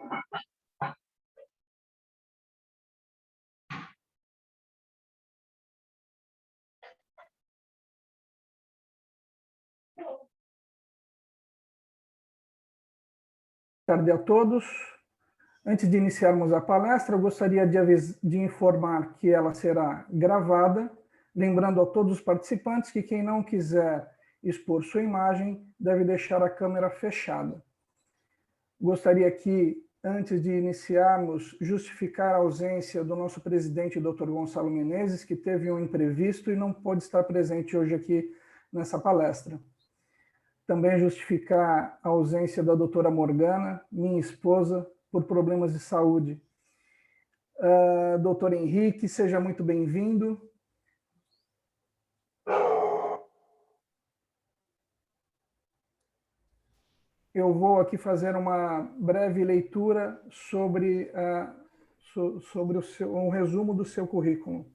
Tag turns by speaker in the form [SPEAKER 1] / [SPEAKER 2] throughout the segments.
[SPEAKER 1] Boa tarde a todos. Antes de iniciarmos a palestra, eu gostaria de informar que ela será gravada, lembrando a todos os participantes que quem não quiser expor sua imagem deve deixar a câmera fechada. Gostaria que, antes de iniciarmos, justificar a ausência do nosso presidente, Dr. Gonçalo Menezes, que teve um imprevisto e não pôde estar presente hoje aqui nessa palestra. Também justificar a ausência da doutora Morgana, minha esposa, por problemas de saúde. Doutor Henrique, seja muito bem-vindo. Eu vou aqui fazer uma breve leitura sobre, um resumo do seu currículo.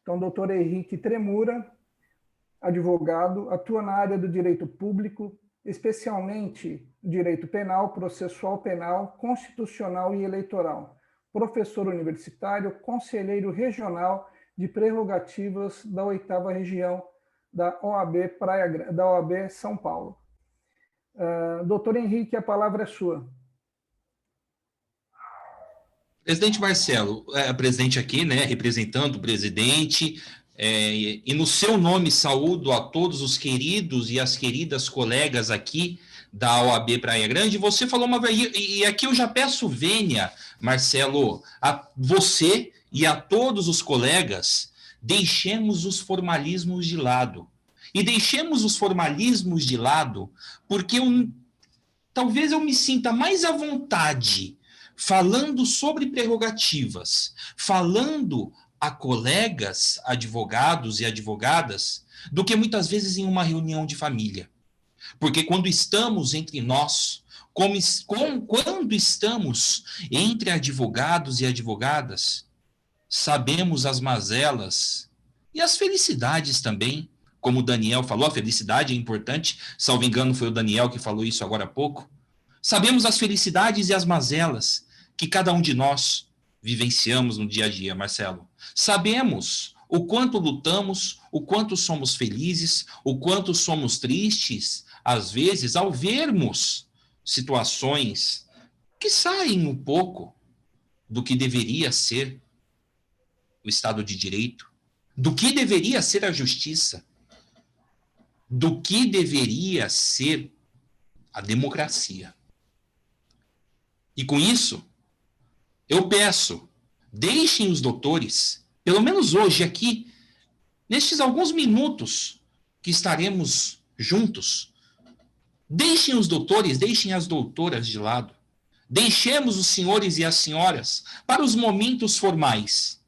[SPEAKER 1] Então, doutor Henrique Tremura, advogado, atua na área do direito público, especialmente direito penal, processual penal, constitucional e eleitoral. Professor universitário, conselheiro regional de prerrogativas da 8ª região da OAB da OAB São Paulo. Doutor Henrique, a palavra é sua.
[SPEAKER 2] Presidente Marcelo, presente aqui, né, representando o presidente, e no seu nome saúdo a todos os queridos e as queridas colegas aqui da OAB Praia Grande. Você falou uma vez, e aqui eu já peço vênia, Marcelo, a você e a todos os colegas, deixemos os formalismos de lado. E deixemos os formalismos de lado, porque talvez eu me sinta mais à vontade falando sobre prerrogativas, falando a colegas, advogados e advogadas, do que muitas vezes em uma reunião de família. Porque quando estamos entre nós, quando estamos entre advogados e advogadas, sabemos as mazelas e as felicidades também. Como o Daniel falou, a felicidade é importante. Salvo engano, foi o Daniel que falou isso agora há pouco. Sabemos as felicidades e as mazelas que cada um de nós vivenciamos no dia a dia, Marcelo. Sabemos o quanto lutamos, o quanto somos felizes, o quanto somos tristes, às vezes, ao vermos situações que saem um pouco do que deveria ser o Estado de Direito, do que deveria ser a justiça, do que deveria ser a democracia. E com isso, eu peço, deixem os doutores, pelo menos hoje aqui, nestes alguns minutos que estaremos juntos, deixem os doutores, deixem as doutoras de lado. Deixemos os senhores e as senhoras para os momentos formais.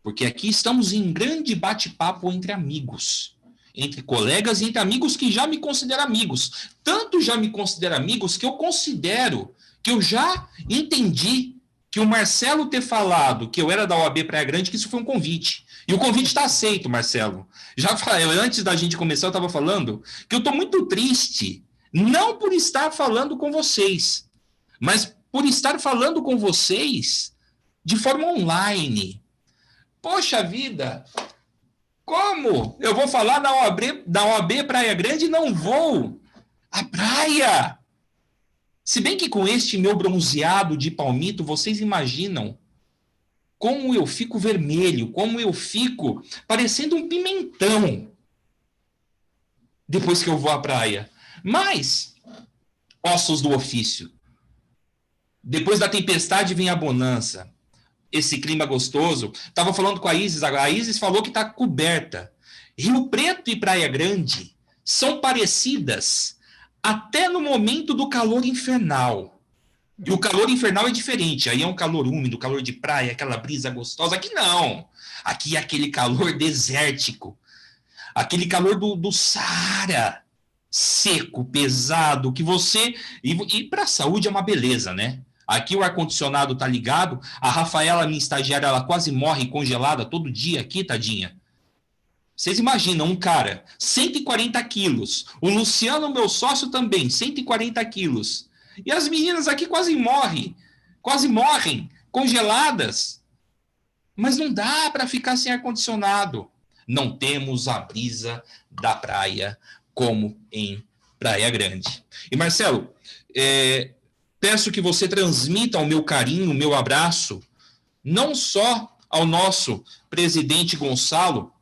[SPEAKER 2] Porque aqui estamos em grande bate-papo entre amigos, entre colegas e entre amigos que já me consideram amigos. Tanto já me considero amigos que eu considero, que eu já entendi que o Marcelo ter falado que eu era da OAB Praia Grande, que isso foi um convite. E o convite está aceito, Marcelo. Já falei, antes da gente começar, eu estava falando que eu estou muito triste, não por estar falando com vocês, mas por estar falando com vocês de forma online. Poxa vida, como eu vou falar da OAB Praia Grande e não vou à praia? Se bem que com este meu bronzeado de palmito, vocês imaginam como eu fico vermelho, como eu fico parecendo um pimentão depois que eu vou à praia. Mas, ossos do ofício. Depois da tempestade vem a bonança. Esse clima gostoso. Estava falando com a Isis falou que está coberta. Rio Preto e Praia Grande são parecidas até no momento do calor infernal. E o calor infernal é diferente. Aí é um calor úmido, calor de praia, aquela brisa gostosa. Aqui não. Aqui é aquele calor desértico. Aquele calor do Saara. Seco, pesado, que você... E para a saúde é uma beleza, né? Aqui o ar-condicionado tá ligado. A Rafaela, minha estagiária, ela quase morre congelada todo dia aqui, tadinha. Vocês imaginam um cara, 140 quilos, o Luciano, meu sócio também, 140 quilos, e as meninas aqui quase morrem, congeladas, mas não dá para ficar sem ar-condicionado. Não temos a brisa da praia como em Praia Grande. E Marcelo, peço que você transmita o meu carinho, o meu abraço, não só ao nosso presidente Gonçalo,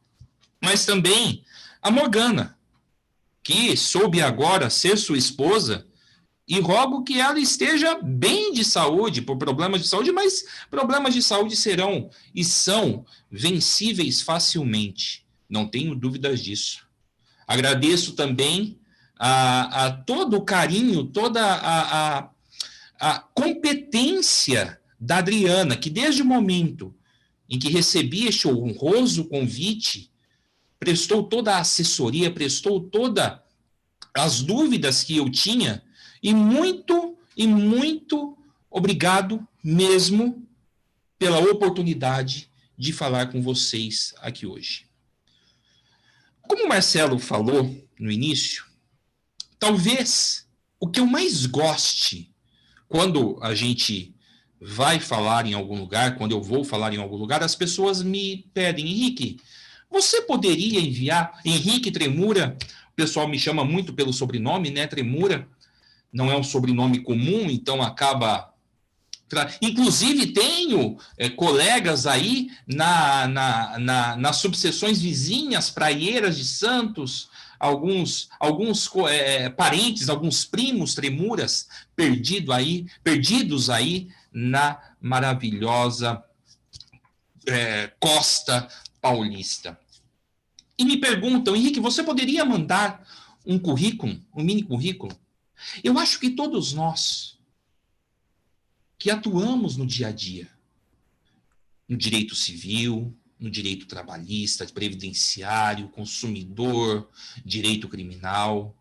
[SPEAKER 2] mas também a Morgana, que soube agora ser sua esposa, e rogo que ela esteja bem de saúde, por problemas de saúde, mas problemas de saúde serão e são vencíveis facilmente, não tenho dúvidas disso. Agradeço também a todo o carinho, toda a competência da Adriana, que desde o momento em que recebi este honroso convite, prestou toda a assessoria, prestou todas as dúvidas que eu tinha, e muito obrigado mesmo pela oportunidade de falar com vocês aqui hoje. Como o Marcelo falou no início, talvez o que eu mais goste quando a gente vai falar em algum lugar, quando eu vou falar em algum lugar, as pessoas me pedem, Henrique, você poderia enviar Henrique Tremura? O pessoal me chama muito pelo sobrenome, né? Tremura não é um sobrenome comum, então acaba... Inclusive, tenho colegas aí nas subseções vizinhas, praieiras de Santos, alguns parentes, alguns primos Tremuras perdidos aí na maravilhosa costa paulista. E me perguntam, Henrique, você poderia mandar um currículo, um mini currículo? Eu acho que todos nós que atuamos no dia a dia, no direito civil, no direito trabalhista, previdenciário, consumidor, direito criminal,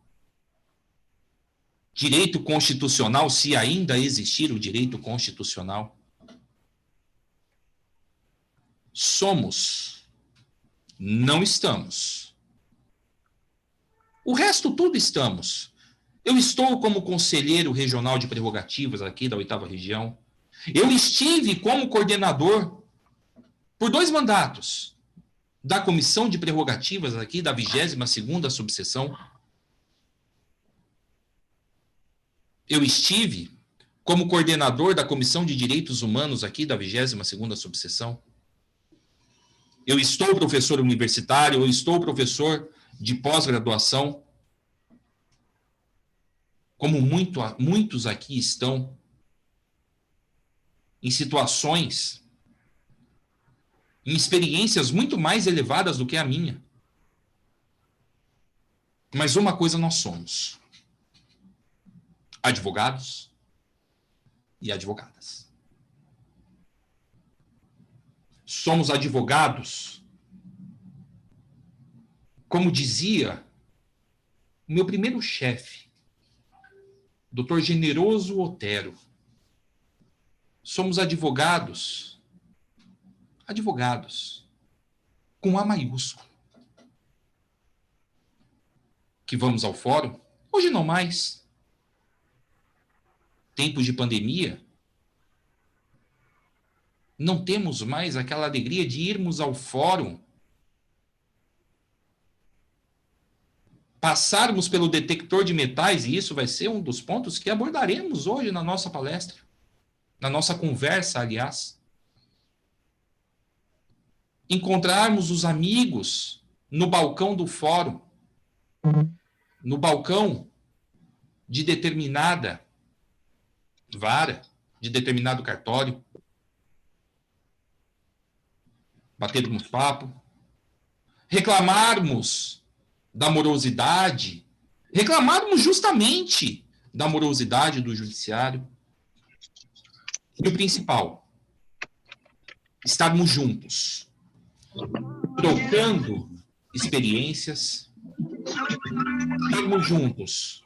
[SPEAKER 2] direito constitucional, se ainda existir o direito constitucional, somos, não estamos. O resto tudo estamos. Eu estou como conselheiro regional de prerrogativas aqui da 8ª região. Eu estive como coordenador por 2 mandatos da comissão de prerrogativas aqui da 22ª subseção. Eu estive como coordenador da comissão de direitos humanos aqui da 22ª subseção. Eu estou professor universitário, eu estou professor de pós-graduação, como muitos aqui estão em situações, em experiências muito mais elevadas do que a minha. Mas uma coisa nós somos: advogados e advogadas. Somos advogados, como dizia o meu primeiro chefe, Dr. Generoso Otero. Somos advogados com A maiúsculo. Que vamos ao fórum, hoje não mais. Tempos de pandemia, não temos mais aquela alegria de irmos ao fórum, passarmos pelo detector de metais, e isso vai ser um dos pontos que abordaremos hoje na nossa palestra, na nossa conversa, aliás. Encontrarmos os amigos no balcão do fórum, no balcão de determinada vara, de determinado cartório, batermos papo, reclamarmos da morosidade, reclamarmos justamente da morosidade do judiciário. E o principal, estarmos juntos, trocando experiências, estarmos juntos,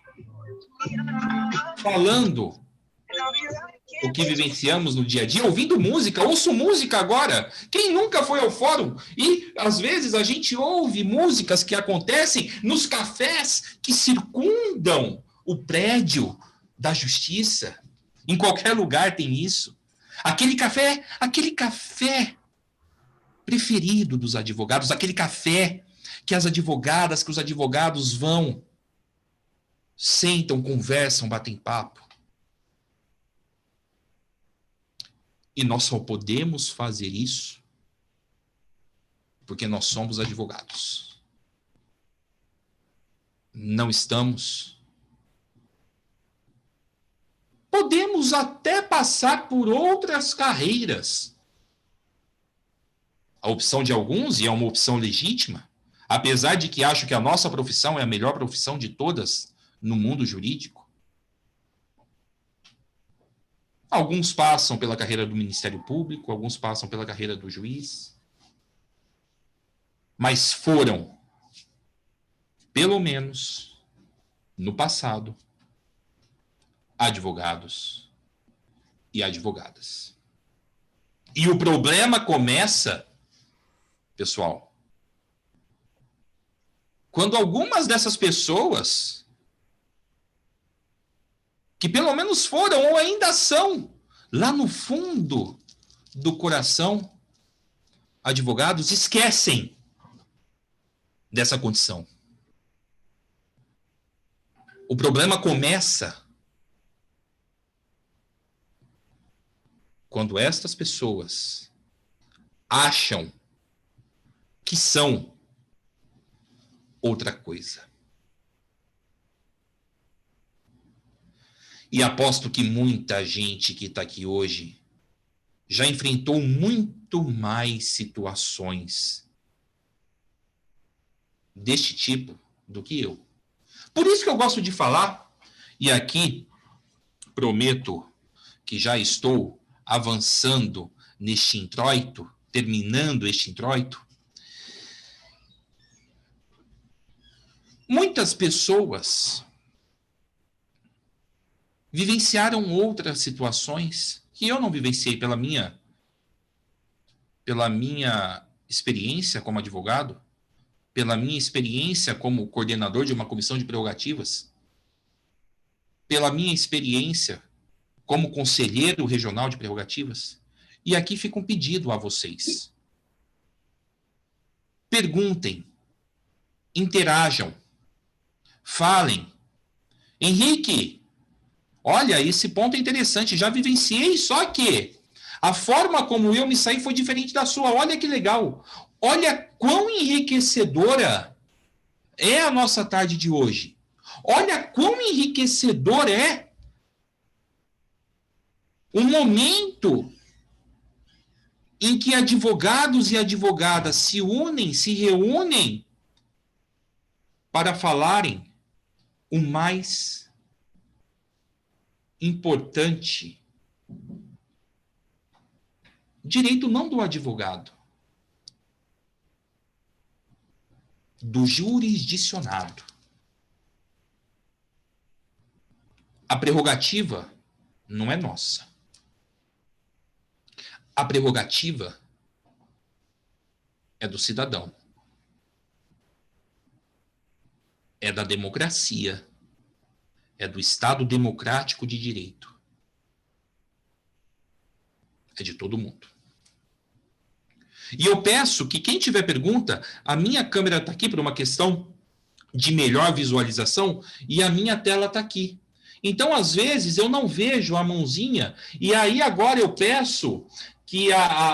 [SPEAKER 2] falando o que vivenciamos no dia a dia, ouvindo música. Ouço música agora. Quem nunca foi ao fórum? E, às vezes, a gente ouve músicas que acontecem nos cafés que circundam o prédio da justiça. Em qualquer lugar tem isso. Aquele café preferido dos advogados, aquele café que as advogadas, que os advogados vão, sentam, conversam, batem papo. E nós só podemos fazer isso porque nós somos advogados. Não estamos. Podemos até passar por outras carreiras. A opção de alguns, e é uma opção legítima, apesar de que acho que a nossa profissão é a melhor profissão de todas no mundo jurídico. Alguns passam pela carreira do Ministério Público, alguns passam pela carreira do juiz, mas foram, pelo menos, no passado, advogados e advogadas. E o problema começa, pessoal, quando algumas dessas pessoas, que pelo menos foram ou ainda são, lá no fundo do coração, advogados, esquecem dessa condição. O problema começa quando estas pessoas acham que são outra coisa. E aposto que muita gente que está aqui hoje já enfrentou muito mais situações deste tipo do que eu. Por isso que eu gosto de falar, e aqui prometo que já estou avançando neste introito, terminando este introito. Muitas pessoas vivenciaram outras situações que eu não vivenciei pela minha experiência como advogado, pela minha experiência como coordenador de uma comissão de prerrogativas, pela minha experiência como conselheiro regional de prerrogativas. E aqui fica um pedido a vocês. Perguntem, interajam, falem. Henrique, olha, esse ponto é interessante, já vivenciei, só que a forma como eu me saí foi diferente da sua. Olha que legal. Olha quão enriquecedora é a nossa tarde de hoje. Olha quão enriquecedor é o momento em que advogados e advogadas se unem, se reúnem para falarem o mais importante. Direito não do advogado, do jurisdicionado. A prerrogativa não é nossa. A prerrogativa é do cidadão. É da democracia. É do Estado democrático de direito. É de todo mundo. E eu peço que quem tiver pergunta, a minha câmera está aqui por uma questão de melhor visualização e a minha tela está aqui. Então, às vezes, eu não vejo a mãozinha e aí agora eu peço que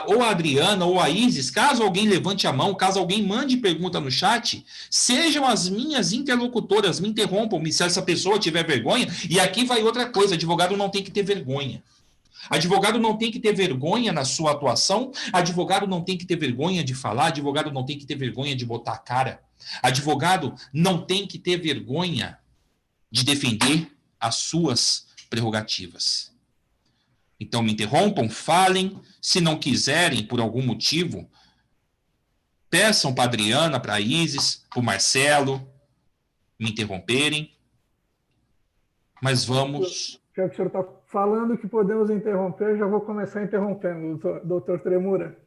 [SPEAKER 2] ou a Adriana ou a Isis, caso alguém levante a mão, caso alguém mande pergunta no chat, sejam as minhas interlocutoras, me interrompam se essa pessoa tiver vergonha. E aqui vai outra coisa, advogado não tem que ter vergonha. Advogado não tem que ter vergonha na sua atuação, advogado não tem que ter vergonha de falar, advogado não tem que ter vergonha de botar a cara, advogado não tem que ter vergonha de defender as suas prerrogativas. Então me interrompam, falem, se não quiserem por algum motivo, peçam para a Adriana, para a Isis, para o Marcelo me interromperem, mas vamos
[SPEAKER 1] Já que o senhor está falando que podemos interromper, já vou começar interrompendo, doutor Tremura.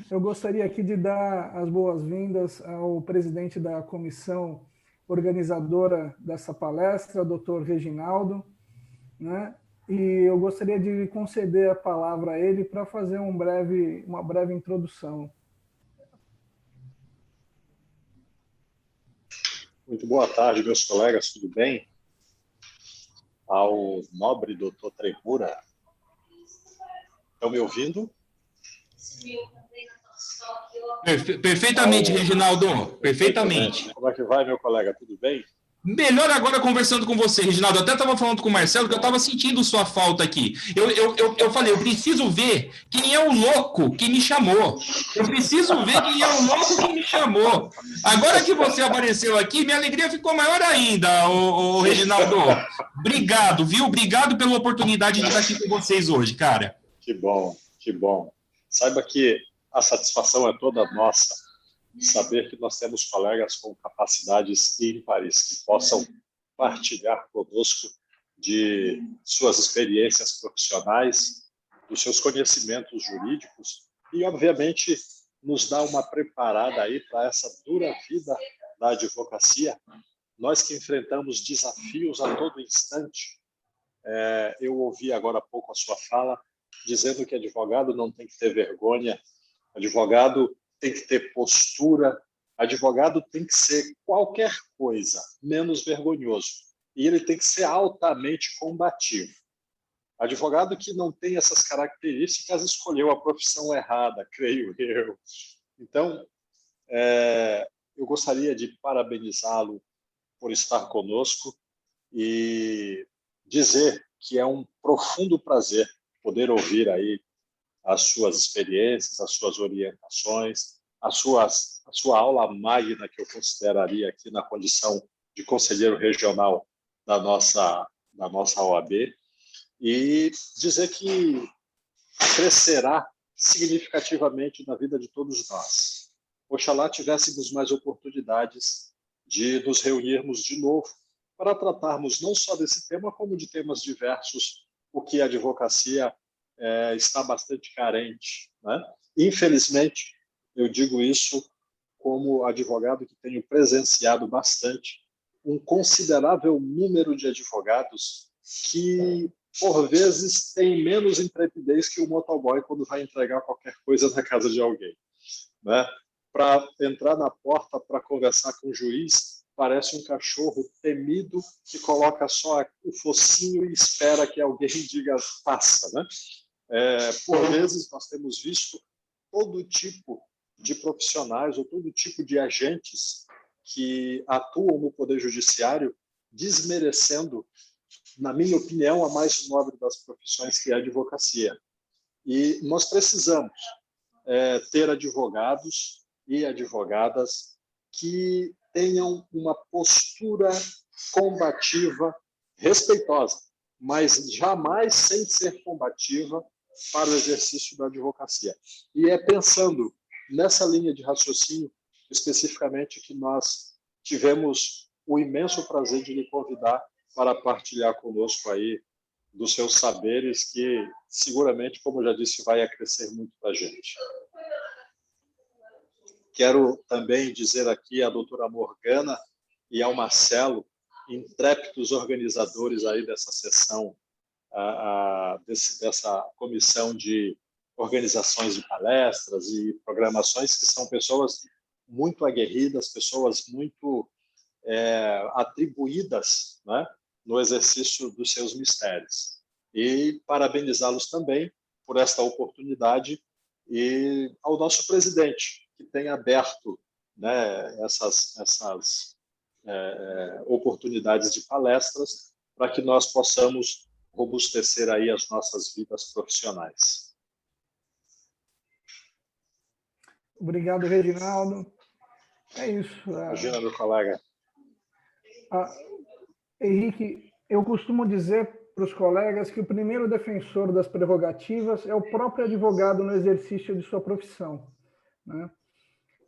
[SPEAKER 1] Eu gostaria aqui de dar as boas-vindas ao presidente da comissão organizadora dessa palestra, doutor Reginaldo, né? E eu gostaria de conceder a palavra a ele para fazer uma breve introdução.
[SPEAKER 3] Muito boa tarde, meus colegas, tudo bem? Ao nobre doutor Tremura. Estão me ouvindo?
[SPEAKER 2] Perfeitamente, Reginaldo, perfeitamente.
[SPEAKER 3] Como é que vai, meu colega? Tudo bem?
[SPEAKER 2] Melhor agora conversando com você, Reginaldo. Eu até estava falando com o Marcelo que eu estava sentindo sua falta aqui. Eu falei, eu preciso ver quem é o louco que me chamou. Eu preciso ver quem é o louco que me chamou. Agora que você apareceu aqui, minha alegria ficou maior ainda, o Reginaldo. Obrigado, viu? Obrigado pela oportunidade de estar aqui com vocês hoje, cara.
[SPEAKER 3] Que bom, que bom. Saiba que a satisfação é toda nossa. Saber que nós temos colegas com capacidades ímpares que possam partilhar conosco de suas experiências profissionais, dos seus conhecimentos jurídicos e, obviamente, nos dá uma preparada aí para essa dura vida da advocacia. Nós que enfrentamos desafios a todo instante. Eu ouvi agora há pouco a sua fala dizendo que advogado não tem que ter vergonha, advogado tem que ter postura, advogado tem que ser qualquer coisa, menos vergonhoso. E ele tem que ser altamente combativo. Advogado que não tem essas características escolheu a profissão errada, creio eu. Então, eu gostaria de parabenizá-lo por estar conosco e dizer que é um profundo prazer poder ouvir aí as suas experiências, as suas orientações, a sua aula magna, que eu consideraria aqui na condição de conselheiro regional da nossa OAB, e dizer que crescerá significativamente na vida de todos nós. Oxalá tivéssemos mais oportunidades de nos reunirmos de novo para tratarmos não só desse tema, como de temas diversos, o que a advocacia está bastante carente, né? Infelizmente, eu digo isso como advogado que tenho presenciado bastante um considerável número de advogados que, por vezes, têm menos intrepidez que o motoboy quando vai entregar qualquer coisa na casa de alguém, né? Para entrar na porta para conversar com o juiz, parece um cachorro temido que coloca só o focinho e espera que alguém diga passa, né? Por vezes, nós temos visto todo tipo de profissionais ou todo tipo de agentes que atuam no Poder Judiciário desmerecendo, na minha opinião, a mais nobre das profissões, que é a advocacia. E nós precisamos ter advogados e advogadas que tenham uma postura combativa, respeitosa, mas jamais sem ser combativa para o exercício da advocacia. E é pensando nessa linha de raciocínio, especificamente, que nós tivemos o imenso prazer de lhe convidar para partilhar conosco aí dos seus saberes, que seguramente, como eu já disse, vai acrescer muito para a gente. Quero também dizer aqui à doutora Morgana e ao Marcelo, intrépidos organizadores aí dessa sessão, dessa comissão de organizações de palestras e programações, que são pessoas muito aguerridas, pessoas muito atribuídas, né, no exercício dos seus mistérios. E parabenizá-los também por esta oportunidade e ao nosso presidente, que tem aberto, né, essas oportunidades de palestras para que nós possamos robustecer aí as nossas vidas profissionais.
[SPEAKER 1] Obrigado, Reginaldo. É isso.
[SPEAKER 3] Imagina, meu colega.
[SPEAKER 1] Henrique, eu costumo dizer para os colegas que o primeiro defensor das prerrogativas é o próprio advogado no exercício de sua profissão, né?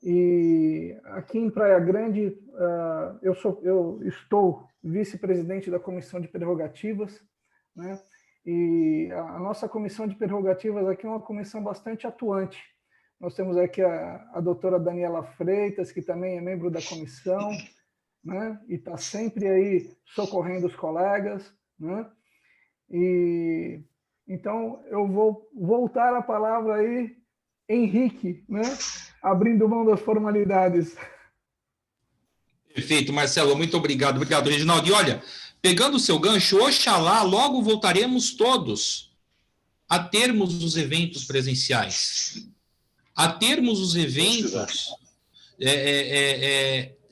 [SPEAKER 1] E aqui em Praia Grande, eu estou vice-presidente da Comissão de Prerrogativas, né? E a nossa Comissão de Prerrogativas aqui é uma comissão bastante atuante. Nós temos aqui a doutora Daniela Freitas, que também é membro da comissão, né? E está sempre aí socorrendo os colegas, né? E então eu vou voltar a palavra aí, Henrique, né? Abrindo mão das formalidades.
[SPEAKER 2] Perfeito, Marcelo, muito obrigado. Obrigado, Reginaldo. E olha, pegando o seu gancho, oxalá logo voltaremos todos a termos os eventos presenciais, a termos os eventos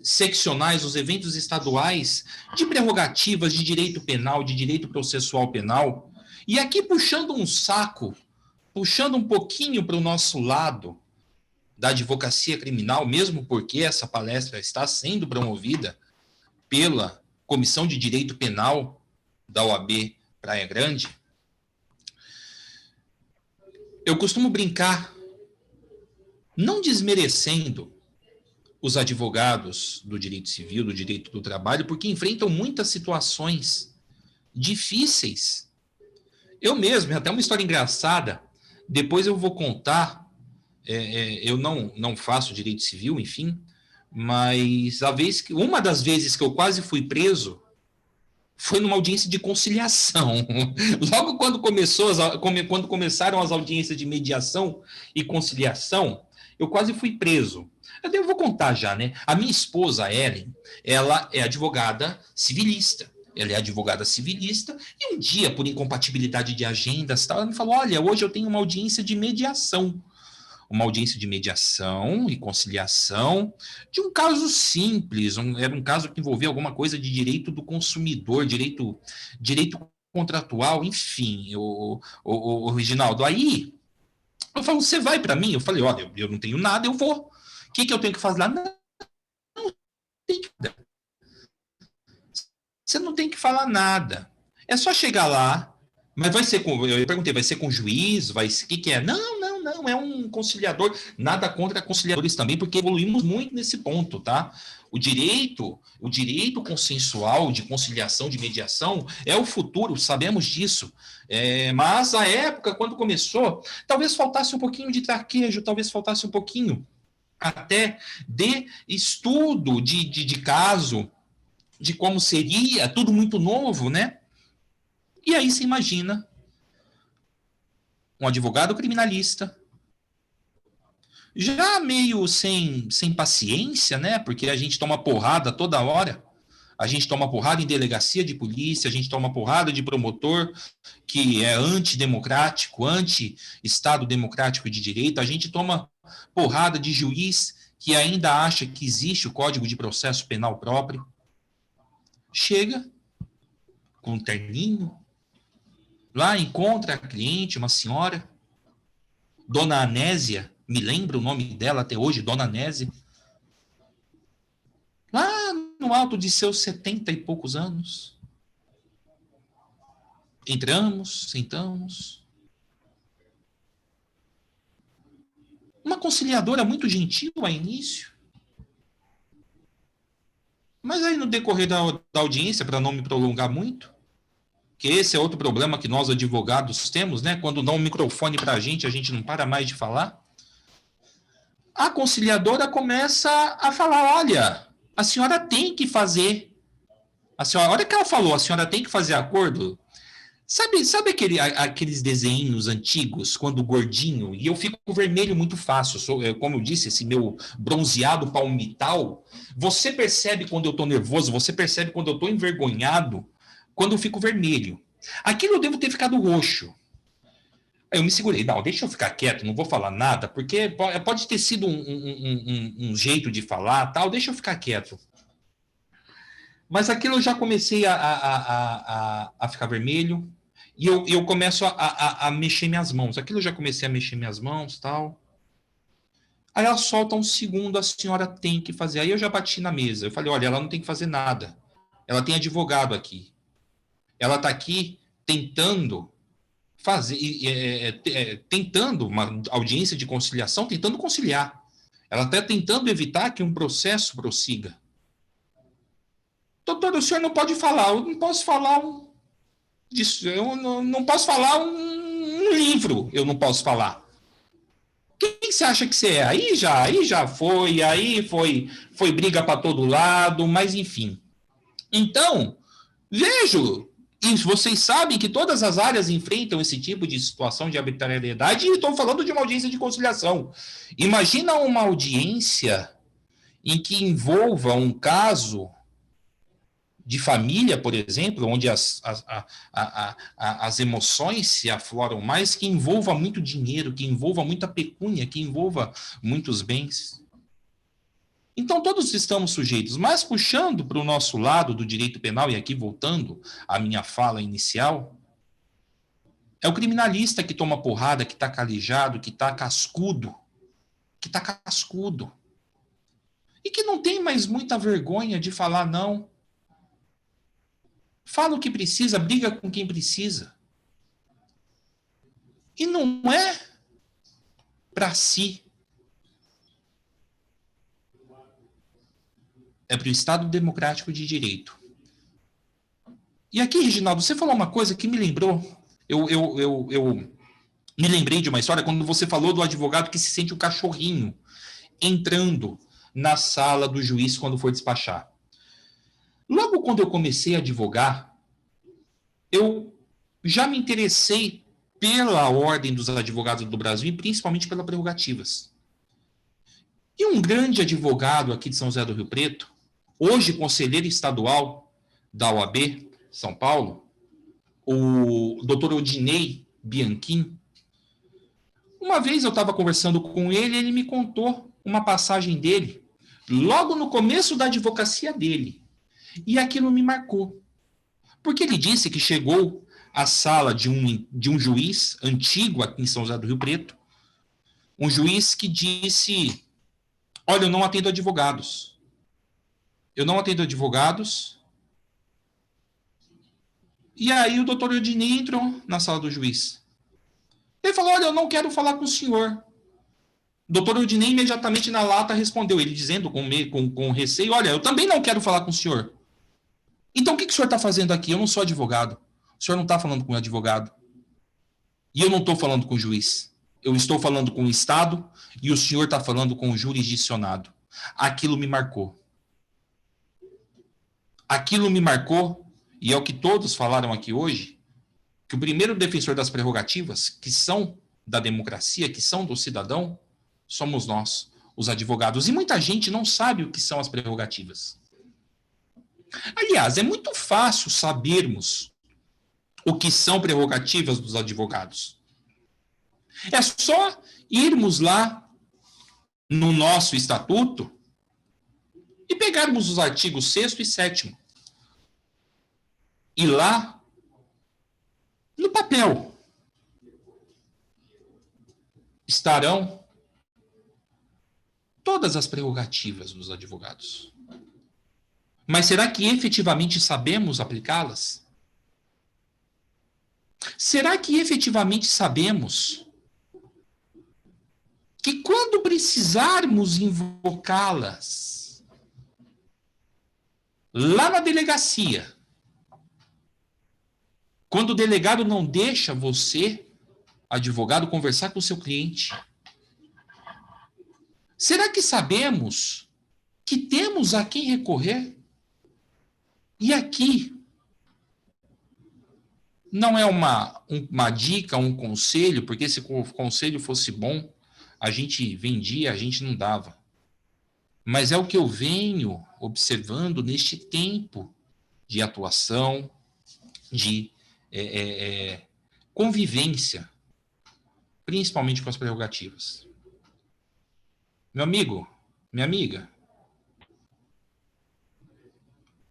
[SPEAKER 2] seccionais, os eventos estaduais de prerrogativas de direito penal, de direito processual penal. E aqui puxando um saco, puxando um pouquinho para o nosso lado da advocacia criminal, mesmo porque essa palestra está sendo promovida pela Comissão de Direito Penal da OAB Praia Grande, eu costumo brincar, não desmerecendo os advogados do direito civil, do direito do trabalho, porque enfrentam muitas situações difíceis. Eu mesmo, até uma história engraçada, depois eu vou contar. Eu não faço direito civil, enfim, mas uma das vezes que eu quase fui preso foi numa audiência de conciliação. Logo quando começaram as audiências de mediação e conciliação, eu quase fui preso. Eu vou contar já, né? A minha esposa, Ellen, ela é advogada civilista. Ela é advogada civilista, e um dia, por incompatibilidade de agendas, ela me falou, olha, hoje eu tenho uma audiência de mediação. Uma audiência de mediação e conciliação de um caso simples, era um caso que envolvia alguma coisa de direito do consumidor, direito contratual, enfim, o Reginaldo. Aí, eu falo, você vai para mim? Eu falei, olha, eu não tenho nada, eu vou. O que eu tenho que fazer lá? Não tem nada. Você não tem que falar nada. É só chegar lá, mas vai ser com, eu perguntei, vai ser com juiz? O que é? Não, é um conciliador, nada contra conciliadores também, porque evoluímos muito nesse ponto, tá? O direito consensual de conciliação, de mediação, é o futuro, sabemos disso. Mas a época, quando começou, talvez faltasse um pouquinho de traquejo, talvez faltasse um pouquinho até de estudo de caso, de como seria, tudo muito novo, né? E aí você imagina um advogado criminalista, já meio sem paciência, né? Porque a gente toma porrada toda hora. A gente toma porrada em delegacia de polícia, a gente toma porrada de promotor que é antidemocrático, anti-Estado democrático de direito. A gente toma porrada de juiz que ainda acha que existe o Código de Processo Penal próprio. Chega com um terninho, lá encontra a cliente, uma senhora, Dona Anésia, me lembro o nome dela até hoje, Dona Anésia, lá no alto de seus 70 e poucos anos. Entramos, sentamos. Uma conciliadora muito gentil a início. Mas aí no decorrer da audiência, para não me prolongar muito, que esse é outro problema que nós advogados temos, né? Quando dá um microfone para a gente não para mais de falar. A conciliadora começa a falar, olha, a senhora tem que fazer. A hora que ela falou, a senhora tem que fazer acordo. Sabe aqueles desenhos antigos, quando gordinho, e eu fico vermelho muito fácil, como eu disse, esse meu bronzeado palmital, você percebe quando eu estou nervoso, você percebe quando eu estou envergonhado, quando eu fico vermelho. Aquilo eu devo ter ficado roxo. Aí eu me segurei, não, deixa eu ficar quieto, não vou falar nada, porque pode ter sido um jeito de falar, tal, deixa eu ficar quieto. Mas aquilo eu já comecei a ficar vermelho, e eu começo a mexer minhas mãos. Aquilo eu já comecei a mexer minhas mãos, tal. Aí ela solta um segundo, a senhora tem que fazer. Aí eu já bati na mesa. Eu falei, olha, ela não tem que fazer nada. Ela tem advogado aqui. Ela está aqui tentando fazer, tentando uma audiência de conciliação, tentando conciliar. Ela está tentando evitar que um processo prossiga. Doutor, o senhor não pode falar, eu não posso falar disso, eu não posso falar um livro, eu não posso falar. Quem você acha que você é? Aí já foi briga para todo lado, mas enfim. Então, vejo, e vocês sabem que todas as áreas enfrentam esse tipo de situação de arbitrariedade, e estou falando de uma audiência de conciliação. Imagina uma audiência em que envolva um caso de família, por exemplo, onde as emoções se afloram mais, que envolva muito dinheiro, que envolva muita pecúnia, que envolva muitos bens. Então, todos estamos sujeitos, mas puxando para o nosso lado do direito penal, e aqui voltando à minha fala inicial, é o criminalista que toma porrada, que está calejado, que está cascudo, e que não tem mais muita vergonha de falar não. Fala o que precisa, briga com quem precisa. E não é para si. É para o Estado Democrático de Direito. E aqui, Reginaldo, você falou uma coisa que me lembrou. Eu me lembrei de uma história quando você falou do advogado que se sente um cachorrinho entrando na sala do juiz quando for despachar. Logo quando eu comecei a advogar, eu já me interessei pela ordem dos advogados do Brasil e principalmente pelas prerrogativas. E um grande advogado aqui de São José do Rio Preto, hoje conselheiro estadual da OAB, São Paulo, o Dr. Odinei Bianchim, uma vez eu estava conversando com ele, ele me contou uma passagem dele, logo no começo da advocacia dele. E aquilo me marcou. Porque ele disse que chegou à sala de um juiz antigo aqui em São José do Rio Preto, um juiz que disse: olha, eu não atendo advogados. E aí o doutor Odinei entrou na sala do juiz. Ele falou: olha, eu não quero falar com o senhor. O doutor Odinei imediatamente na lata respondeu, ele dizendo com receio: olha, eu também não quero falar com o senhor. Então o que o senhor está fazendo aqui? Eu não sou advogado. O senhor não está falando com o advogado. E eu não estou falando com o juiz. Eu estou falando com o Estado e o senhor está falando com o jurisdicionado. Aquilo me marcou. E é o que todos falaram aqui hoje, que o primeiro defensor das prerrogativas, que são da democracia, que são do cidadão, somos nós, os advogados. E muita gente não sabe o que são as prerrogativas. Aliás, é muito fácil sabermos o que são prerrogativas dos advogados. É só irmos lá no nosso estatuto e pegarmos os artigos 6º e 7º. E lá, no papel, estarão todas as prerrogativas dos advogados. Mas será que efetivamente sabemos aplicá-las? Será que efetivamente sabemos que quando precisarmos invocá-las lá na delegacia, quando o delegado não deixa você, advogado, conversar com o seu cliente, será que sabemos que temos a quem recorrer? E aqui não é uma dica, um conselho, porque se o conselho fosse bom, a gente vendia, a gente não dava. Mas é o que eu venho observando neste tempo de atuação, de convivência, principalmente com as prerrogativas. Meu amigo, minha amiga,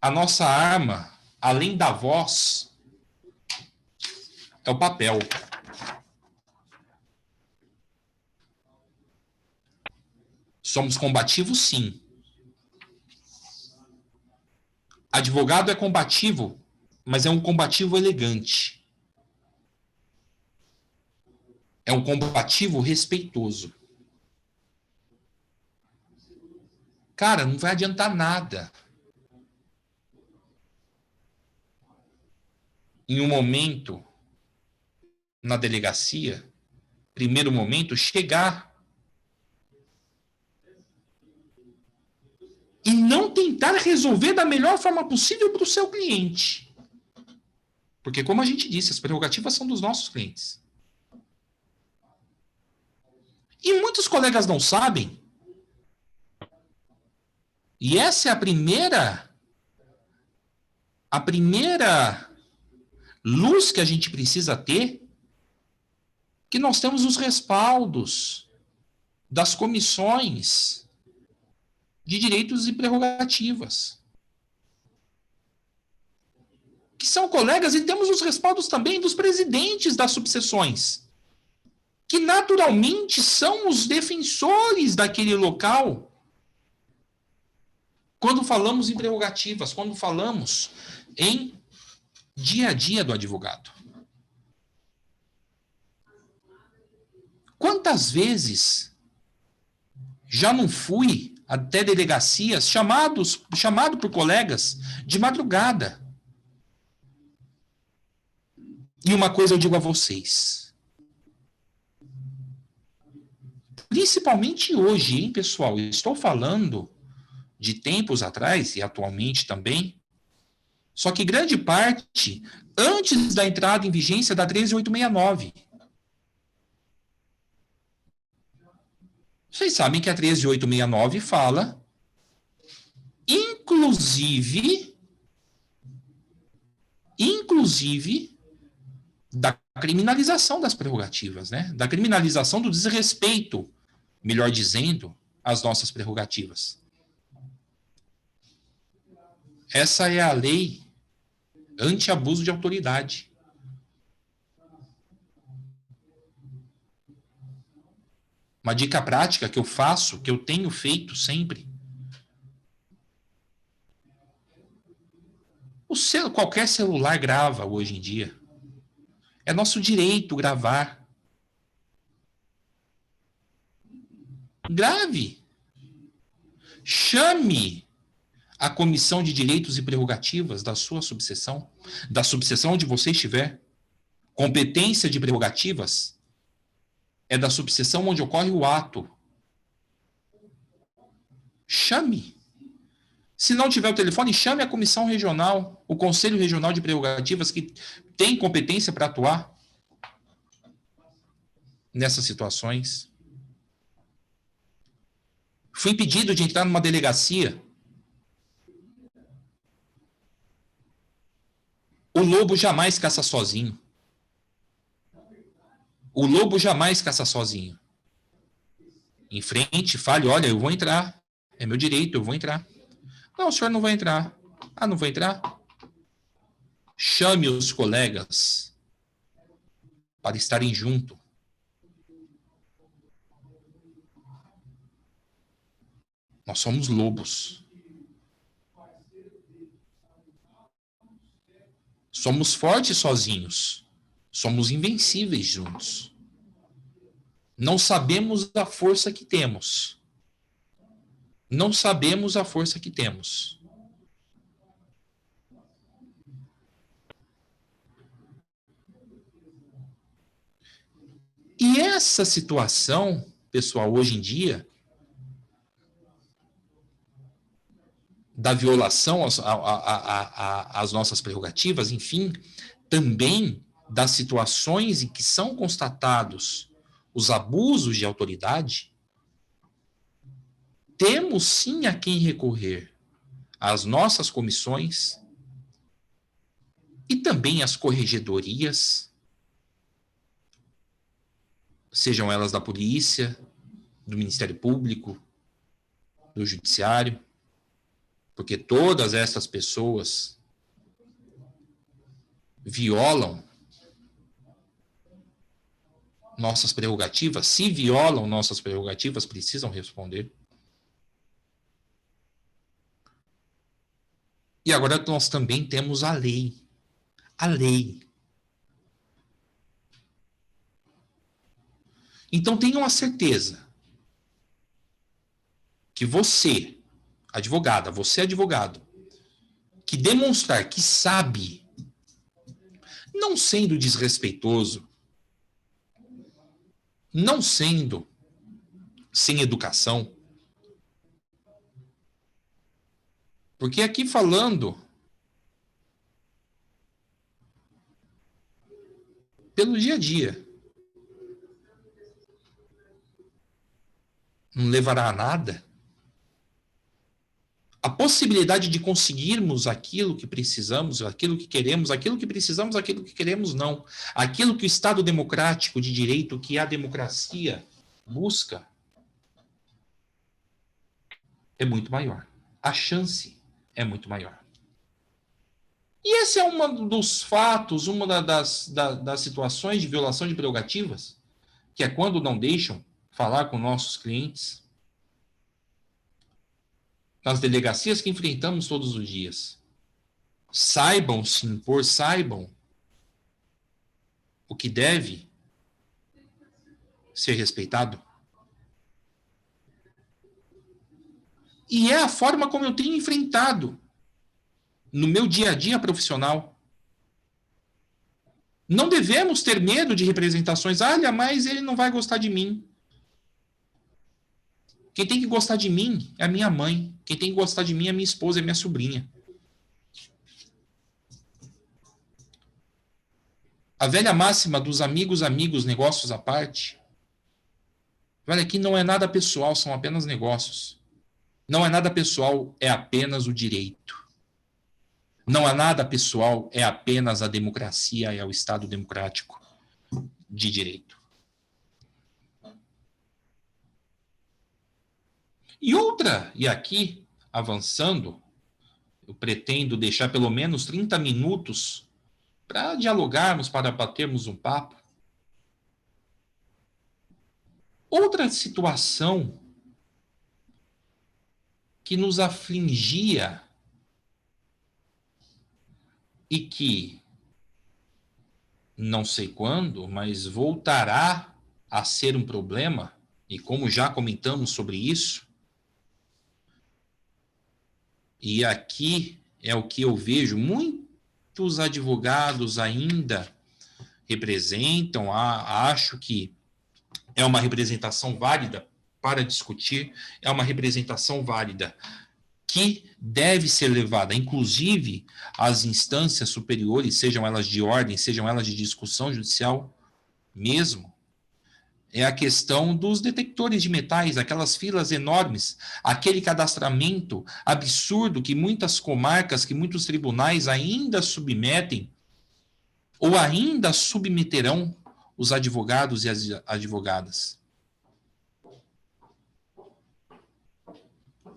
[SPEAKER 2] a nossa arma, além da voz, é o papel. Somos combativos, sim. Advogado é combativo, mas é um combativo elegante. É um combativo respeitoso. Cara, não vai adiantar nada. Em um momento, na delegacia, primeiro momento, chegar e não tentar resolver da melhor forma possível para o seu cliente. Porque, como a gente disse, as prerrogativas são dos nossos clientes. E muitos colegas não sabem. E essa é a primeira luz que a gente precisa ter, que nós temos os respaldos das comissões de direitos e prerrogativas, que são colegas, e temos os respaldos também dos presidentes das subseções, que naturalmente são os defensores daquele local, quando falamos em prerrogativas, quando falamos em dia a dia do advogado. Quantas vezes já não fui até delegacias chamado por colegas de madrugada? E uma coisa eu digo a vocês, principalmente hoje, hein, pessoal? Eu estou falando de tempos atrás e atualmente também, só que grande parte antes da entrada em vigência da 13869. Vocês sabem que a 13869 fala, inclusive, da criminalização das prerrogativas, né? Da criminalização do desrespeito, melhor dizendo, às nossas prerrogativas. Essa é a lei anti-abuso de autoridade. Uma dica prática que eu faço, que eu tenho feito sempre. Qualquer celular grava hoje em dia. É nosso direito gravar. Grave. Chame a Comissão de Direitos e Prerrogativas da sua subseção, da subseção onde você estiver. Competência de prerrogativas é da subseção onde ocorre o ato. Chame. Se não tiver o telefone, chame a comissão regional, o Conselho Regional de Prerrogativas, que tem competência para atuar nessas situações. Fui impedido de entrar numa delegacia. O lobo jamais caça sozinho. O lobo jamais caça sozinho. Em frente, fale, olha, eu vou entrar. É meu direito, eu vou entrar. Não, o senhor não vai entrar. Ah, não vai entrar? Chame os colegas para estarem junto. Nós somos lobos. Somos fortes sozinhos. Somos invencíveis juntos. Não sabemos a força que temos. Não sabemos a força que temos. E essa situação, pessoal, hoje em dia, da violação às nossas prerrogativas, enfim, também das situações em que são constatados os abusos de autoridade, temos sim a quem recorrer. As nossas comissões e também as corregedorias, sejam elas da polícia, do Ministério Público, do Judiciário, porque todas essas pessoas violam nossas prerrogativas. Se violam nossas prerrogativas, precisam responder. E agora nós também temos a lei. A lei. Então tenham a certeza que você, advogada, você é advogado, que demonstrar que sabe, não sendo desrespeitoso, não sendo sem educação, porque aqui falando pelo dia a dia, não levará a nada. A possibilidade de conseguirmos aquilo que precisamos, aquilo que queremos, aquilo que precisamos, aquilo que queremos, não. Aquilo que o Estado democrático de direito, que a democracia busca, é muito maior. A chance é muito maior. E esse é um dos fatos, uma das situações de violação de prerrogativas, que é quando não deixam falar com nossos clientes, nas delegacias que enfrentamos todos os dias. Saibam se impor, saibam o que deve ser respeitado. E é a forma como eu tenho enfrentado no meu dia a dia profissional. Não devemos ter medo de representações. Olha, mas ele não vai gostar de mim. Quem tem que gostar de mim é a minha mãe. Quem tem que gostar de mim é a minha esposa, é a minha sobrinha. A velha máxima dos amigos, negócios à parte. Olha, aqui não é nada pessoal, são apenas negócios. Não é nada pessoal, é apenas o direito. Não há nada pessoal, é apenas a democracia, é o Estado democrático de direito. E outra, e aqui, avançando, eu pretendo deixar pelo menos 30 minutos para dialogarmos, para batermos um papo. Outra situação que nos afligia e que, não sei quando, mas voltará a ser um problema, e como já comentamos sobre isso, e aqui é o que eu vejo, muitos advogados ainda representam, acho que é uma representação válida para discutir, é uma representação válida que deve ser levada, inclusive, às instâncias superiores, sejam elas de ordem, sejam elas de discussão judicial mesmo, é a questão dos detectores de metais, aquelas filas enormes, aquele cadastramento absurdo que muitas comarcas, que muitos tribunais ainda submetem ou ainda submeterão os advogados e as advogadas.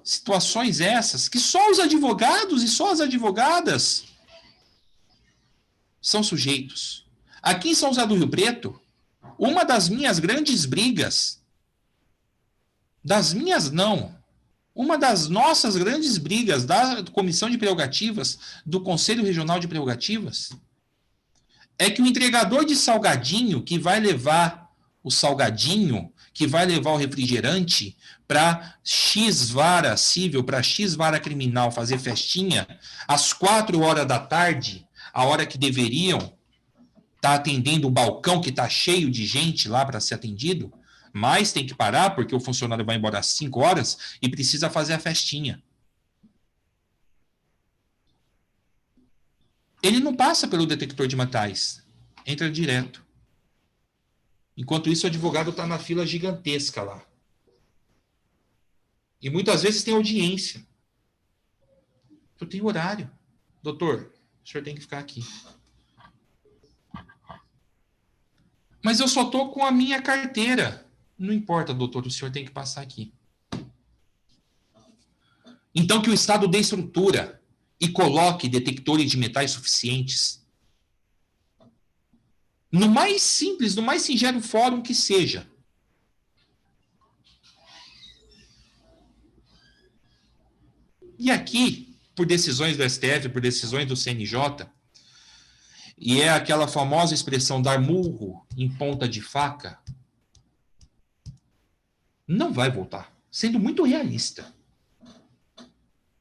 [SPEAKER 2] Situações essas que só os advogados e só as advogadas são sujeitos. Aqui em São José do Rio Preto, uma das minhas grandes brigas, uma das nossas grandes brigas da Comissão de Prerrogativas, do Conselho Regional de Prerrogativas, é que o entregador de salgadinho que vai levar o salgadinho, que vai levar o refrigerante para X vara civil, para X vara criminal fazer festinha, às 4 horas da tarde, a hora que deveriam estar atendendo o balcão que está cheio de gente lá para ser atendido, mas tem que parar porque o funcionário vai embora às 5 horas e precisa fazer a festinha. Ele não passa pelo detector de metais, entra direto. Enquanto isso, o advogado está na fila gigantesca lá. E muitas vezes tem audiência. Eu tenho horário. Doutor, o senhor tem que ficar aqui. Mas eu só estou com a minha carteira. Não importa, doutor, o senhor tem que passar aqui. Então que o Estado dê estrutura e coloque detectores de metais suficientes. No mais simples, no mais singelo fórum que seja. E aqui, por decisões do STF, por decisões do CNJ, e é aquela famosa expressão dar murro em ponta de faca, não vai voltar. Sendo muito realista.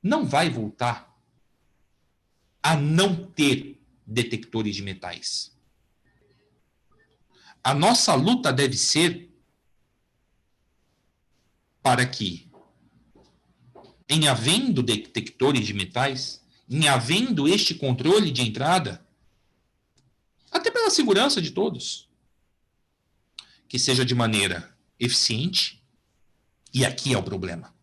[SPEAKER 2] não vai voltar a não ter detectores de metais. A nossa luta deve ser para que, em havendo detectores de metais, em havendo este controle de entrada, até pela segurança de todos, que seja de maneira eficiente, e aqui é o problema.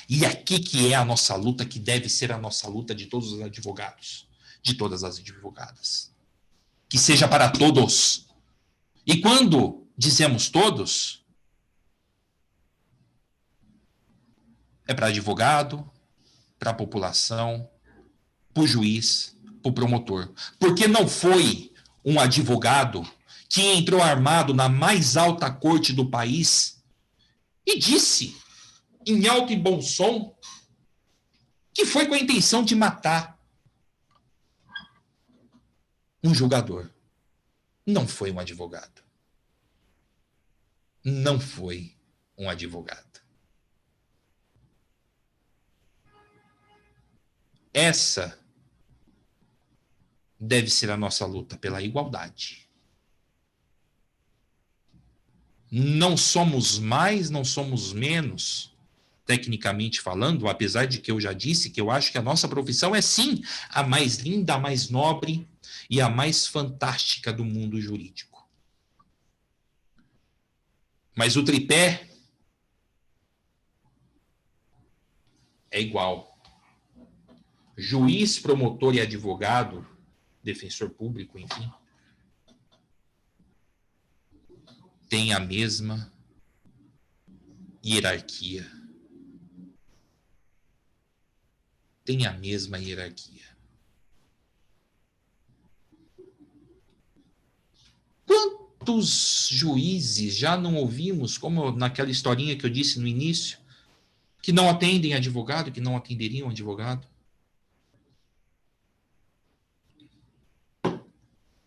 [SPEAKER 2] E aqui que é a nossa luta, que deve ser a nossa luta de todos os advogados, de todas as advogadas. Que seja para todos. E quando dizemos todos, é para advogado, para a população, para o juiz, para o promotor. Porque não foi um advogado que entrou armado na mais alta corte do país e disse, em alto e bom som, que foi com a intenção de matar um julgador. Não foi um advogado. Não foi um advogado. Essa deve ser a nossa luta pela igualdade. Não somos mais, não somos menos, tecnicamente falando, apesar de que eu já disse que eu acho que a nossa profissão é sim a mais linda, a mais nobre e a mais fantástica do mundo jurídico. Mas o tripé é igual. Juiz, promotor e advogado, defensor público, enfim, tem a mesma hierarquia. Tem a mesma hierarquia. Quantos juízes já não ouvimos, como naquela historinha que eu disse no início, que não atendem advogado, que não atenderiam advogado?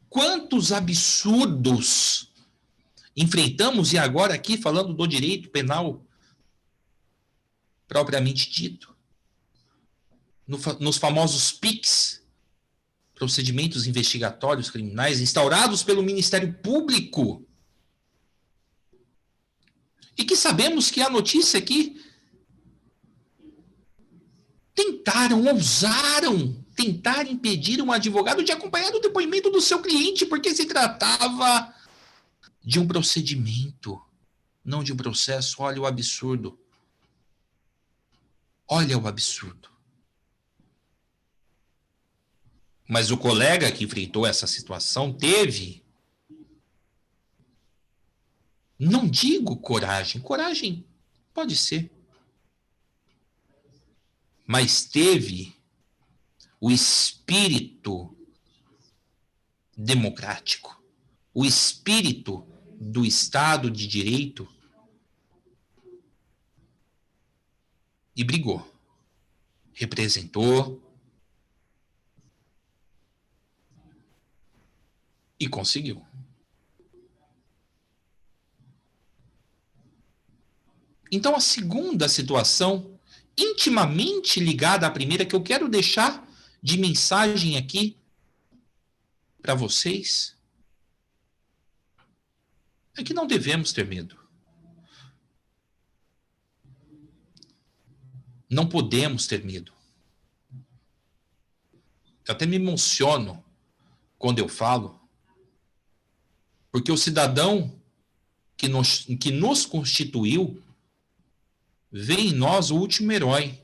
[SPEAKER 2] Quantos absurdos enfrentamos, e agora aqui falando do direito penal propriamente dito, nos famosos PICs, procedimentos investigatórios criminais, instaurados pelo Ministério Público, e que sabemos que a notícia aqui ousaram tentar impedir um advogado de acompanhar o depoimento do seu cliente, porque se tratava de um procedimento, não de um processo. Olha o absurdo. Olha o absurdo. Mas o colega que enfrentou essa situação teve, não digo coragem pode ser, mas teve o espírito democrático, o espírito do Estado de Direito, e brigou, representou e conseguiu. Então, a segunda situação, intimamente ligada à primeira, que eu quero deixar de mensagem aqui para vocês, é que não devemos ter medo. Não podemos ter medo. Eu até me emociono quando eu falo, porque o cidadão que nos constituiu vê em nós o último herói.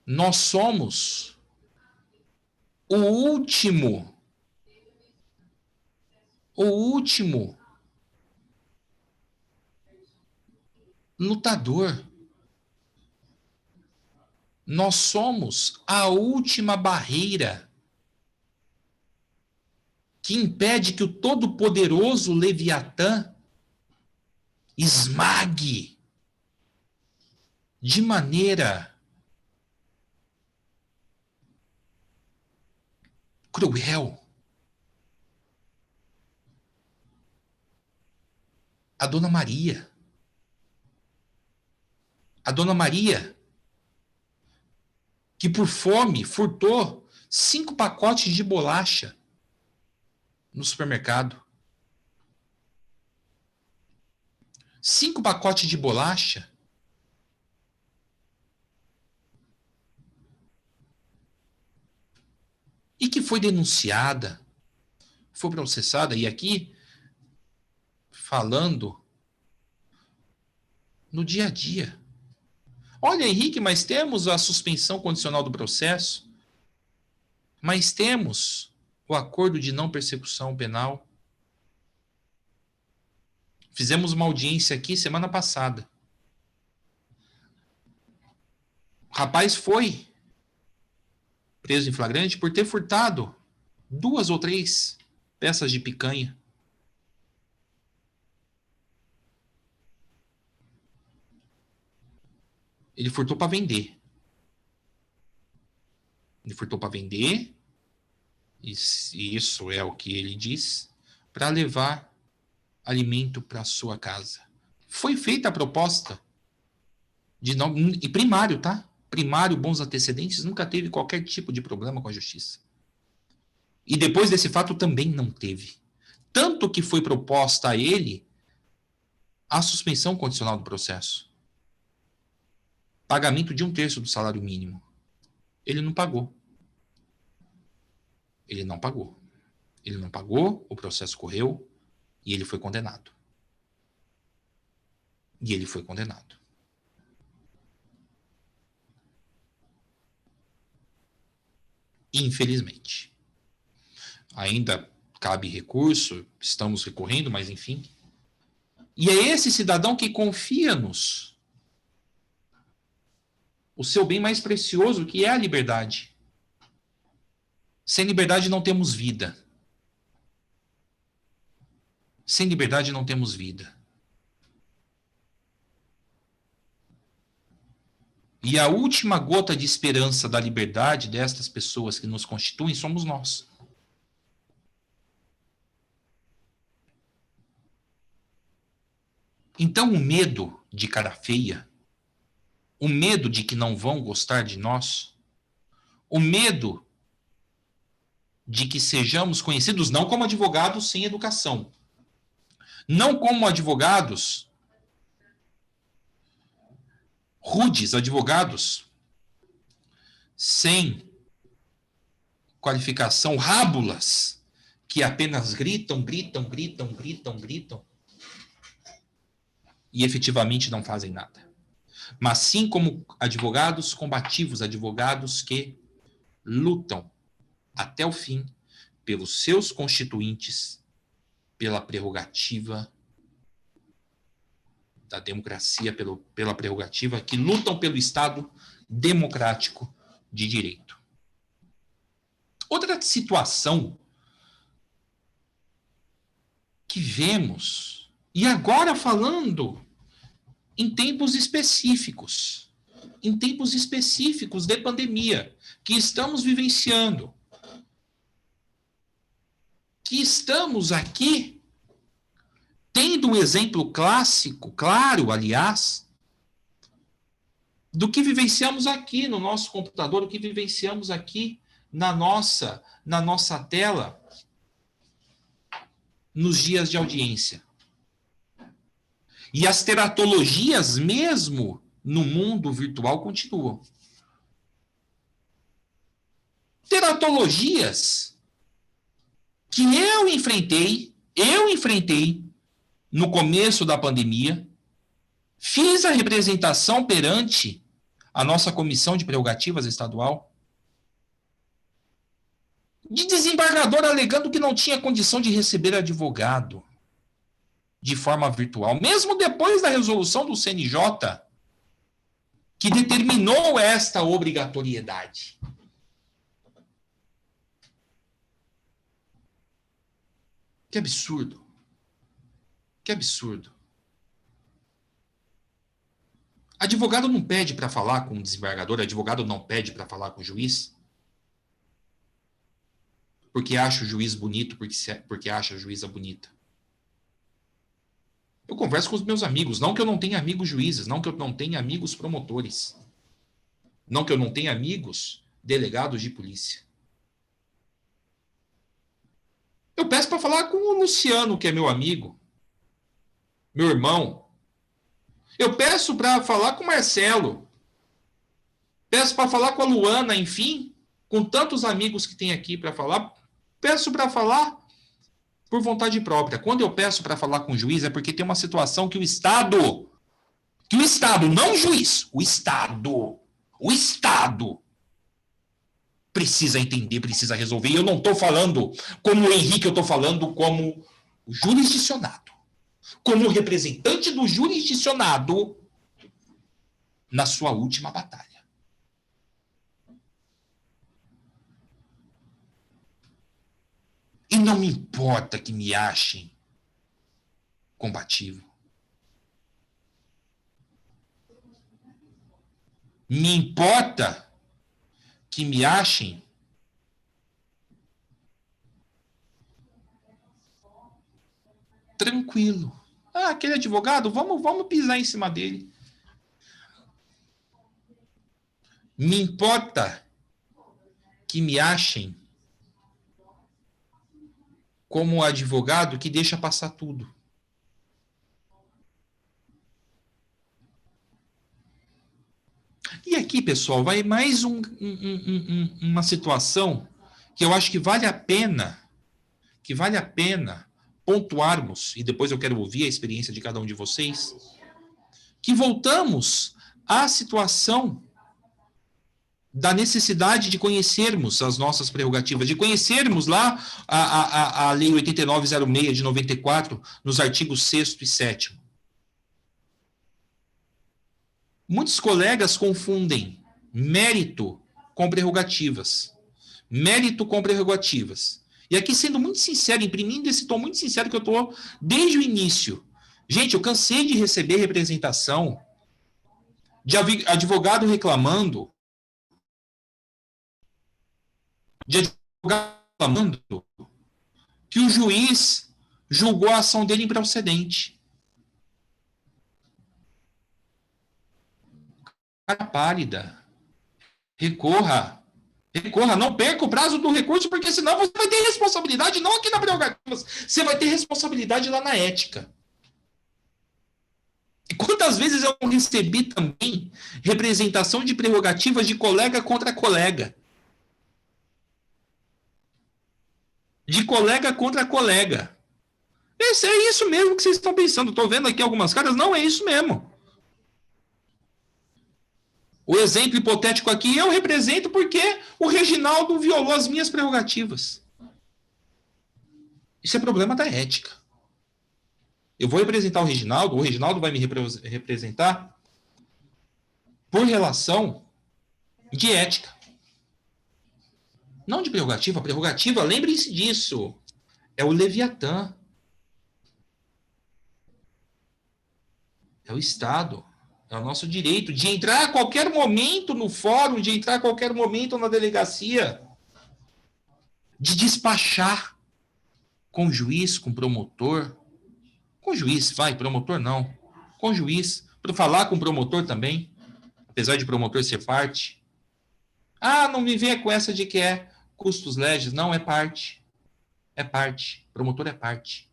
[SPEAKER 2] Nós somos o último lutador. Nós somos a última barreira que impede que o todo-poderoso Leviatã esmague de maneira cruel a Dona Maria. A dona Maria, que por fome furtou 5 pacotes de bolacha no supermercado. 5 pacotes de bolacha. E que foi denunciada, foi processada, e aqui, falando no dia a dia. Olha, Henrique, mas temos a suspensão condicional do processo, mas temos o acordo de não persecução penal. Fizemos uma audiência aqui semana passada. O rapaz foi preso em flagrante por ter furtado 2 ou 3 peças de picanha. Ele furtou para vender. Ele furtou para vender, isso é o que ele diz, para levar alimento para sua casa. Foi feita a proposta de não, e primário, tá? Primário, bons antecedentes, nunca teve qualquer tipo de problema com a justiça. E depois desse fato também não teve. Tanto que foi proposta a ele a suspensão condicional do processo. Pagamento de 1/3 do salário mínimo. Ele não pagou. Ele não pagou. Ele não pagou, o processo correu e ele foi condenado. E ele foi condenado. Infelizmente. Ainda cabe recurso, estamos recorrendo, mas enfim. E é esse cidadão que confia-nos o seu bem mais precioso, que é a liberdade. Sem liberdade não temos vida. Sem liberdade não temos vida. E a última gota de esperança da liberdade destas pessoas que nos constituem somos nós. Então o medo de cara feia, o medo de que não vão gostar de nós, o medo de que sejamos conhecidos não como advogados sem educação, não como advogados rudes, advogados sem qualificação, rábulas, que apenas gritam e efetivamente não fazem nada. Mas sim como advogados combativos, advogados que lutam até o fim pelos seus constituintes, pela prerrogativa da democracia, pela prerrogativa, que lutam pelo Estado democrático de direito. Outra situação que vemos, e agora falando em tempos específicos de pandemia, que estamos vivenciando, que estamos aqui tendo um exemplo clássico, claro, aliás, do que vivenciamos aqui no nosso computador, do que vivenciamos aqui na nossa tela, nos dias de audiência. E as teratologias, mesmo no mundo virtual, continuam. Teratologias que eu enfrentei no começo da pandemia, fiz a representação perante a nossa Comissão de Prerrogativas Estadual, de desembargador alegando que não tinha condição de receber advogado de forma virtual, mesmo depois da resolução do CNJ, que determinou esta obrigatoriedade. Que absurdo. Que absurdo. Advogado não pede para falar com o desembargador, advogado não pede para falar com o juiz, porque acha o juiz bonito, porque acha a juíza bonita. Eu converso com os meus amigos. Não que eu não tenha amigos juízes, não que eu não tenha amigos promotores, não que eu não tenha amigos delegados de polícia. Eu peço para falar com o Luciano, que é meu amigo, meu irmão. Eu peço para falar com o Marcelo. Peço para falar com a Luana, enfim, com tantos amigos que tem aqui para falar. Peço para falar por vontade própria. Quando eu peço para falar com o juiz, é porque tem uma situação que o Estado, não o juiz, o Estado precisa entender, precisa resolver. E eu não estou falando como o Henrique, eu estou falando como o jurisdicionado, como representante do jurisdicionado na sua última batalha. E não me importa que me achem combativo. Me importa que me achem tranquilo. Ah, aquele advogado, vamos pisar em cima dele. Me importa que me achem como o advogado que deixa passar tudo. E aqui, pessoal, vai mais uma situação que eu acho que vale a pena pontuarmos, e depois eu quero ouvir a experiência de cada um de vocês, que voltamos à situação da necessidade de conhecermos as nossas prerrogativas, de conhecermos lá a Lei 8906 de 94, nos artigos 6º e 7º. Muitos colegas confundem mérito com prerrogativas. Mérito com prerrogativas. E aqui, sendo muito sincero, imprimindo esse tom muito sincero que eu estou desde o início. Gente, eu cansei de receber representação de advogado reclamando, que o juiz julgou a ação dele improcedente. Cara pálida. Recorra, não perca o prazo do recurso, porque senão você vai ter responsabilidade, não aqui na prerrogativas, você vai ter responsabilidade lá na ética. E quantas vezes eu recebi também representação de prerrogativas de colega contra colega? De colega contra colega. Esse é isso mesmo que vocês estão pensando. Estou vendo aqui algumas caras. Não, é isso mesmo. O exemplo hipotético aqui eu represento porque o Reginaldo violou as minhas prerrogativas. Isso é problema da ética. Eu vou representar o Reginaldo vai me representar por relação de ética. Não de prerrogativa. A prerrogativa, lembrem-se disso, é o Leviatã. É o Estado. É o nosso direito de entrar a qualquer momento no fórum, de entrar a qualquer momento na delegacia, de despachar com o juiz, com o promotor. Com o juiz, promotor não. Com o juiz, para falar com o promotor também, apesar de promotor ser parte. Ah, não me venha com essa de que é custos legis. Não, é parte. É parte. Promotor é parte.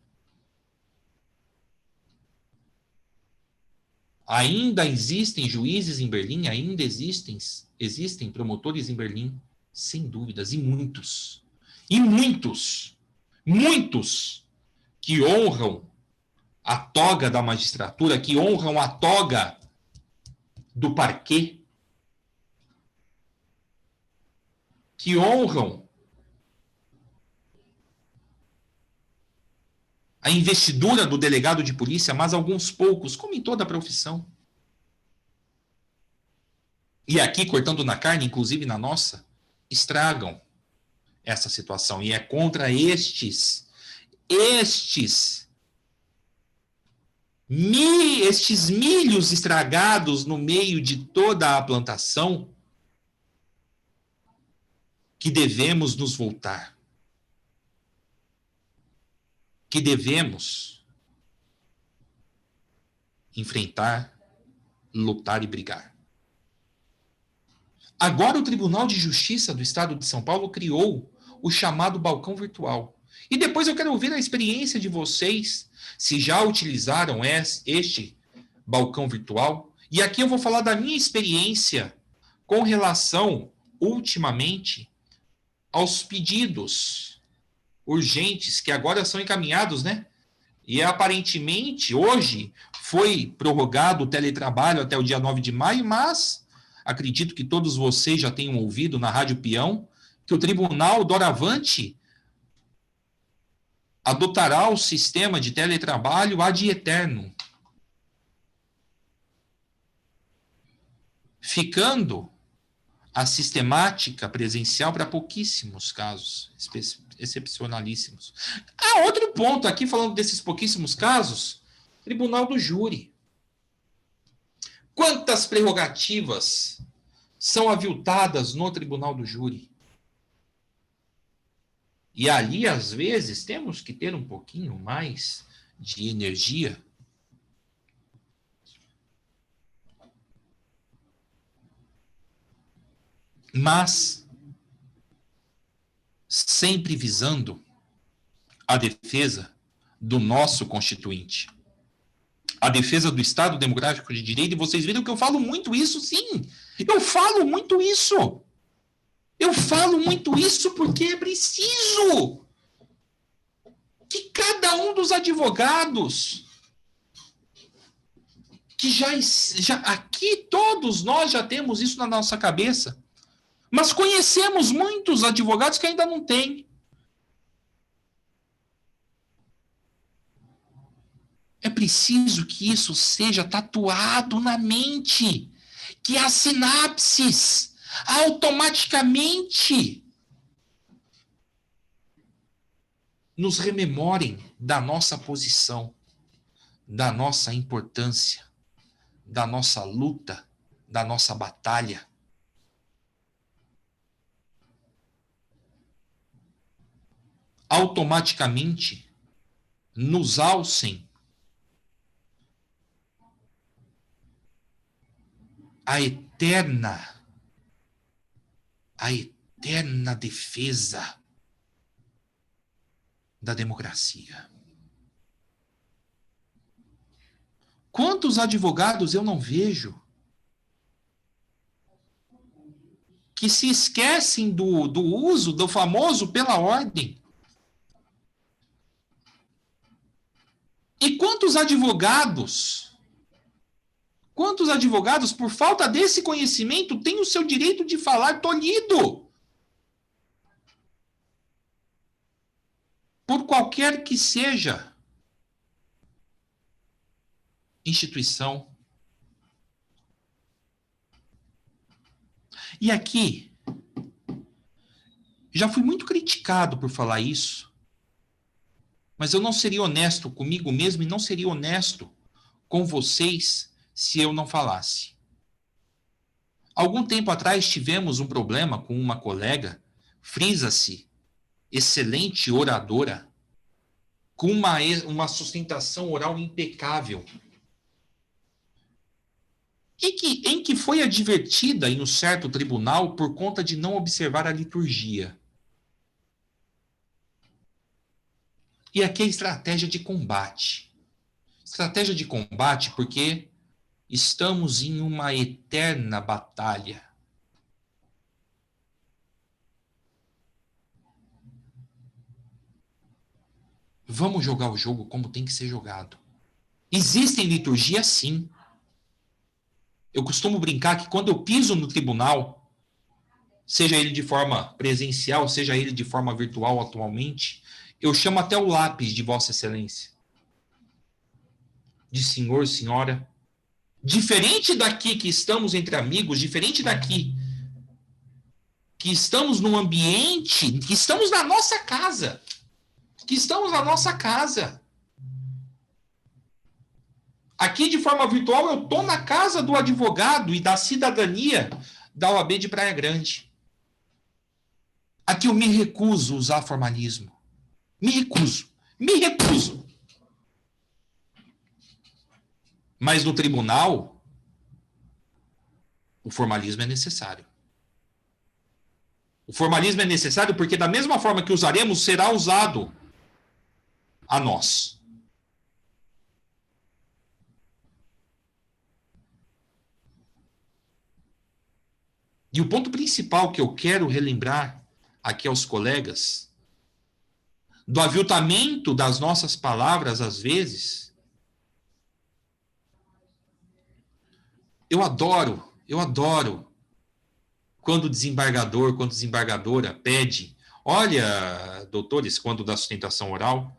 [SPEAKER 2] Ainda existem juízes em Berlim, ainda existem promotores em Berlim, sem dúvidas, e muitos que honram a toga da magistratura, que honram a toga do parquê, que honram a investidura do delegado de polícia, mas alguns poucos, como em toda a profissão. E aqui, cortando na carne, inclusive na nossa, estragam essa situação. E é contra estes milhos estragados no meio de toda a plantação que devemos nos voltar. Que devemos enfrentar, lutar e brigar. Agora o Tribunal de Justiça do Estado de São Paulo criou o chamado balcão virtual. E depois eu quero ouvir a experiência de vocês, se já utilizaram este balcão virtual. E aqui eu vou falar da minha experiência com relação, ultimamente, aos pedidos urgentes que agora são encaminhados, né? E aparentemente, hoje, foi prorrogado o teletrabalho até o dia 9 de maio, mas acredito que todos vocês já tenham ouvido na Rádio Peão que o Tribunal doravante adotará o sistema de teletrabalho ad eterno, ficando a sistemática presencial para pouquíssimos casos, excepcionalíssimos. Outro ponto aqui, falando desses pouquíssimos casos, Tribunal do Júri. Quantas prerrogativas são aviltadas no Tribunal do Júri? E ali, às vezes, temos que ter um pouquinho mais de energia. Mas sempre visando a defesa do nosso Constituinte, a defesa do Estado Democrático de Direito. E vocês viram que eu falo muito isso, sim. Eu falo muito isso. Eu falo muito isso porque é preciso que cada um dos advogados, que já aqui todos nós já temos isso na nossa cabeça, mas conhecemos muitos advogados que ainda não têm. É preciso que isso seja tatuado na mente, que as sinapses automaticamente nos rememorem da nossa posição, da nossa importância, da nossa luta, da nossa batalha. Automaticamente nos alcem a eterna defesa da democracia. Quantos advogados eu não vejo que se esquecem do uso do famoso pela ordem? E quantos advogados, por falta desse conhecimento, têm o seu direito de falar tolhido? Por qualquer que seja instituição. E aqui, já fui muito criticado por falar isso, mas eu não seria honesto comigo mesmo e não seria honesto com vocês se eu não falasse. Algum tempo atrás tivemos um problema com uma colega, frisa-se, excelente oradora, com uma sustentação oral impecável, em que foi advertida em um certo tribunal por conta de não observar a liturgia. E aqui é estratégia de combate. Estratégia de combate porque estamos em uma eterna batalha. Vamos jogar o jogo como tem que ser jogado. Existem liturgias, sim. Eu costumo brincar que quando eu piso no tribunal, seja ele de forma presencial, seja ele de forma virtual atualmente, eu chamo até o lápis de Vossa Excelência, de senhor, senhora. Diferente daqui que estamos entre amigos, diferente daqui que estamos num ambiente, que estamos na nossa casa, Aqui, de forma virtual, eu estou na casa do advogado e da cidadania da OAB de Praia Grande. Aqui eu me recuso a usar formalismo. Me recuso. Mas no tribunal, o formalismo é necessário. O formalismo é necessário porque, da mesma forma que usaremos, será usado a nós. E o ponto principal que eu quero relembrar aqui aos colegas, do aviltamento das nossas palavras, às vezes, eu adoro quando o desembargador, quando a desembargadora pede, olha, doutores, quando da sustentação oral,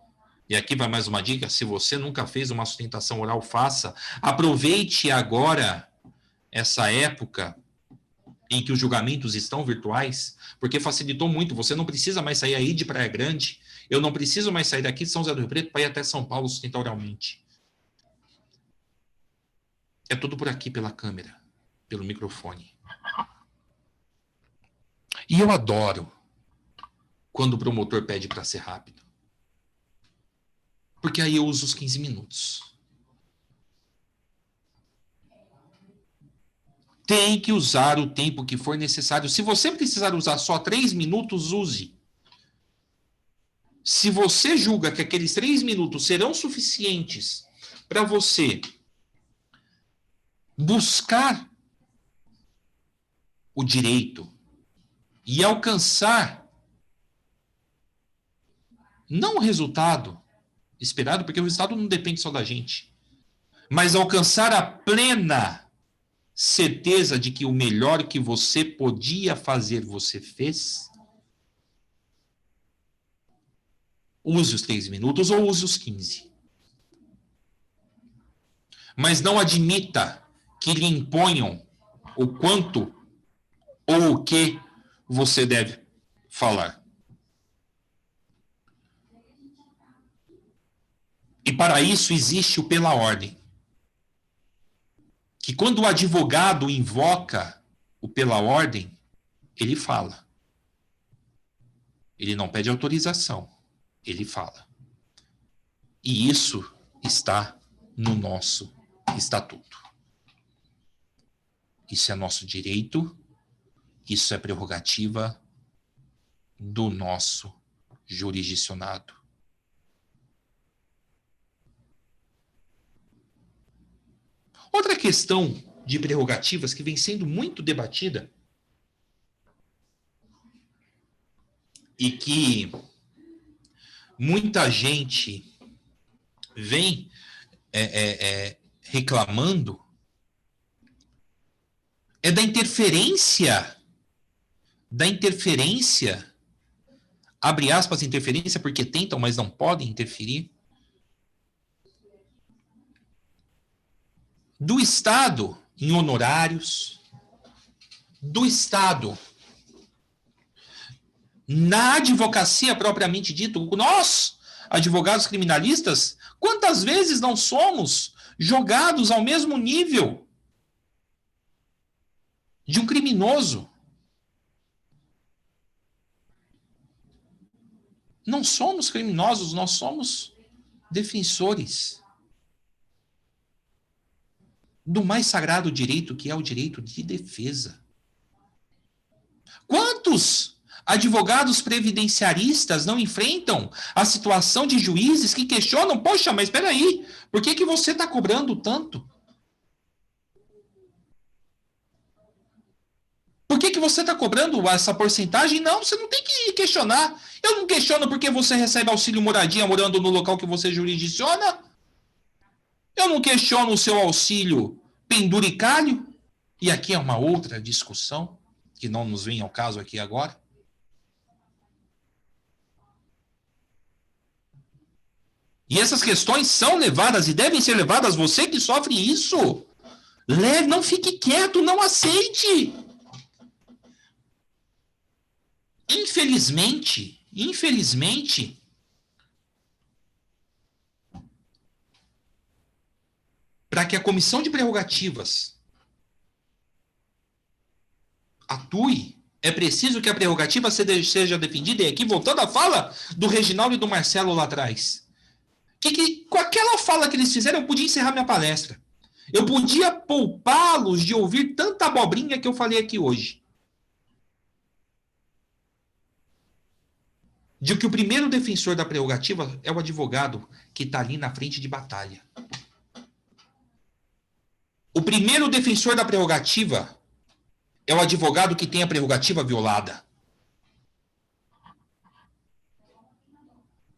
[SPEAKER 2] e aqui vai mais uma dica, se você nunca fez uma sustentação oral, faça. Aproveite agora essa época em que os julgamentos estão virtuais, porque facilitou muito, você não precisa mais sair aí de Praia Grande, eu não preciso mais sair daqui de São José do Rio Preto para ir até São Paulo sustentar oralmente. É tudo por aqui, pela câmera, pelo microfone. E eu adoro quando o promotor pede para ser rápido. Porque aí eu uso os 15 minutos. Tem que usar o tempo que for necessário. Se você precisar usar só 3 minutos, use. Se você julga que aqueles 3 minutos serão suficientes para você buscar o direito e alcançar não o resultado esperado, porque o resultado não depende só da gente, mas alcançar a plena certeza de que o melhor que você podia fazer, você fez, use os 3 minutos ou use os 15. Mas não admita que lhe imponham o quanto ou o que você deve falar. E para isso existe o pela ordem. Que quando o advogado invoca o pela ordem, ele fala. Ele não pede autorização, ele fala. E isso está no nosso estatuto. Isso é nosso direito, isso é prerrogativa do nosso jurisdicionado. Outra questão de prerrogativas que vem sendo muito debatida e que muita gente vem reclamando é da interferência, abre aspas, interferência porque tentam, mas não podem interferir, do Estado em honorários, do Estado na advocacia propriamente dito. Nós, advogados criminalistas, quantas vezes não somos jogados ao mesmo nível de um criminoso? Não somos criminosos, nós somos defensores do mais sagrado direito, que é o direito de defesa. Quantos advogados previdenciaristas não enfrentam a situação de juízes que questionam, poxa, mas espera aí, por que você está cobrando tanto? Por que você está cobrando essa porcentagem? Não, você não tem que questionar. Eu não questiono porque você recebe auxílio moradia morando no local que você jurisdiciona. Eu não questiono o seu auxílio penduricalho. E aqui é uma outra discussão, que não nos vem ao caso aqui agora. E essas questões são levadas e devem ser levadas, você que sofre isso. Leve, não fique quieto, não aceite. Infelizmente, para que a comissão de prerrogativas atue, é preciso que a prerrogativa seja defendida. E aqui, voltando à fala do Reginaldo e do Marcelo lá atrás, com aquela fala que eles fizeram, eu podia encerrar minha palestra. Eu podia poupá-los de ouvir tanta abobrinha que eu falei aqui hoje. De que o primeiro defensor da prerrogativa é o advogado que está ali na frente de batalha. O primeiro defensor da prerrogativa é o advogado que tem a prerrogativa violada.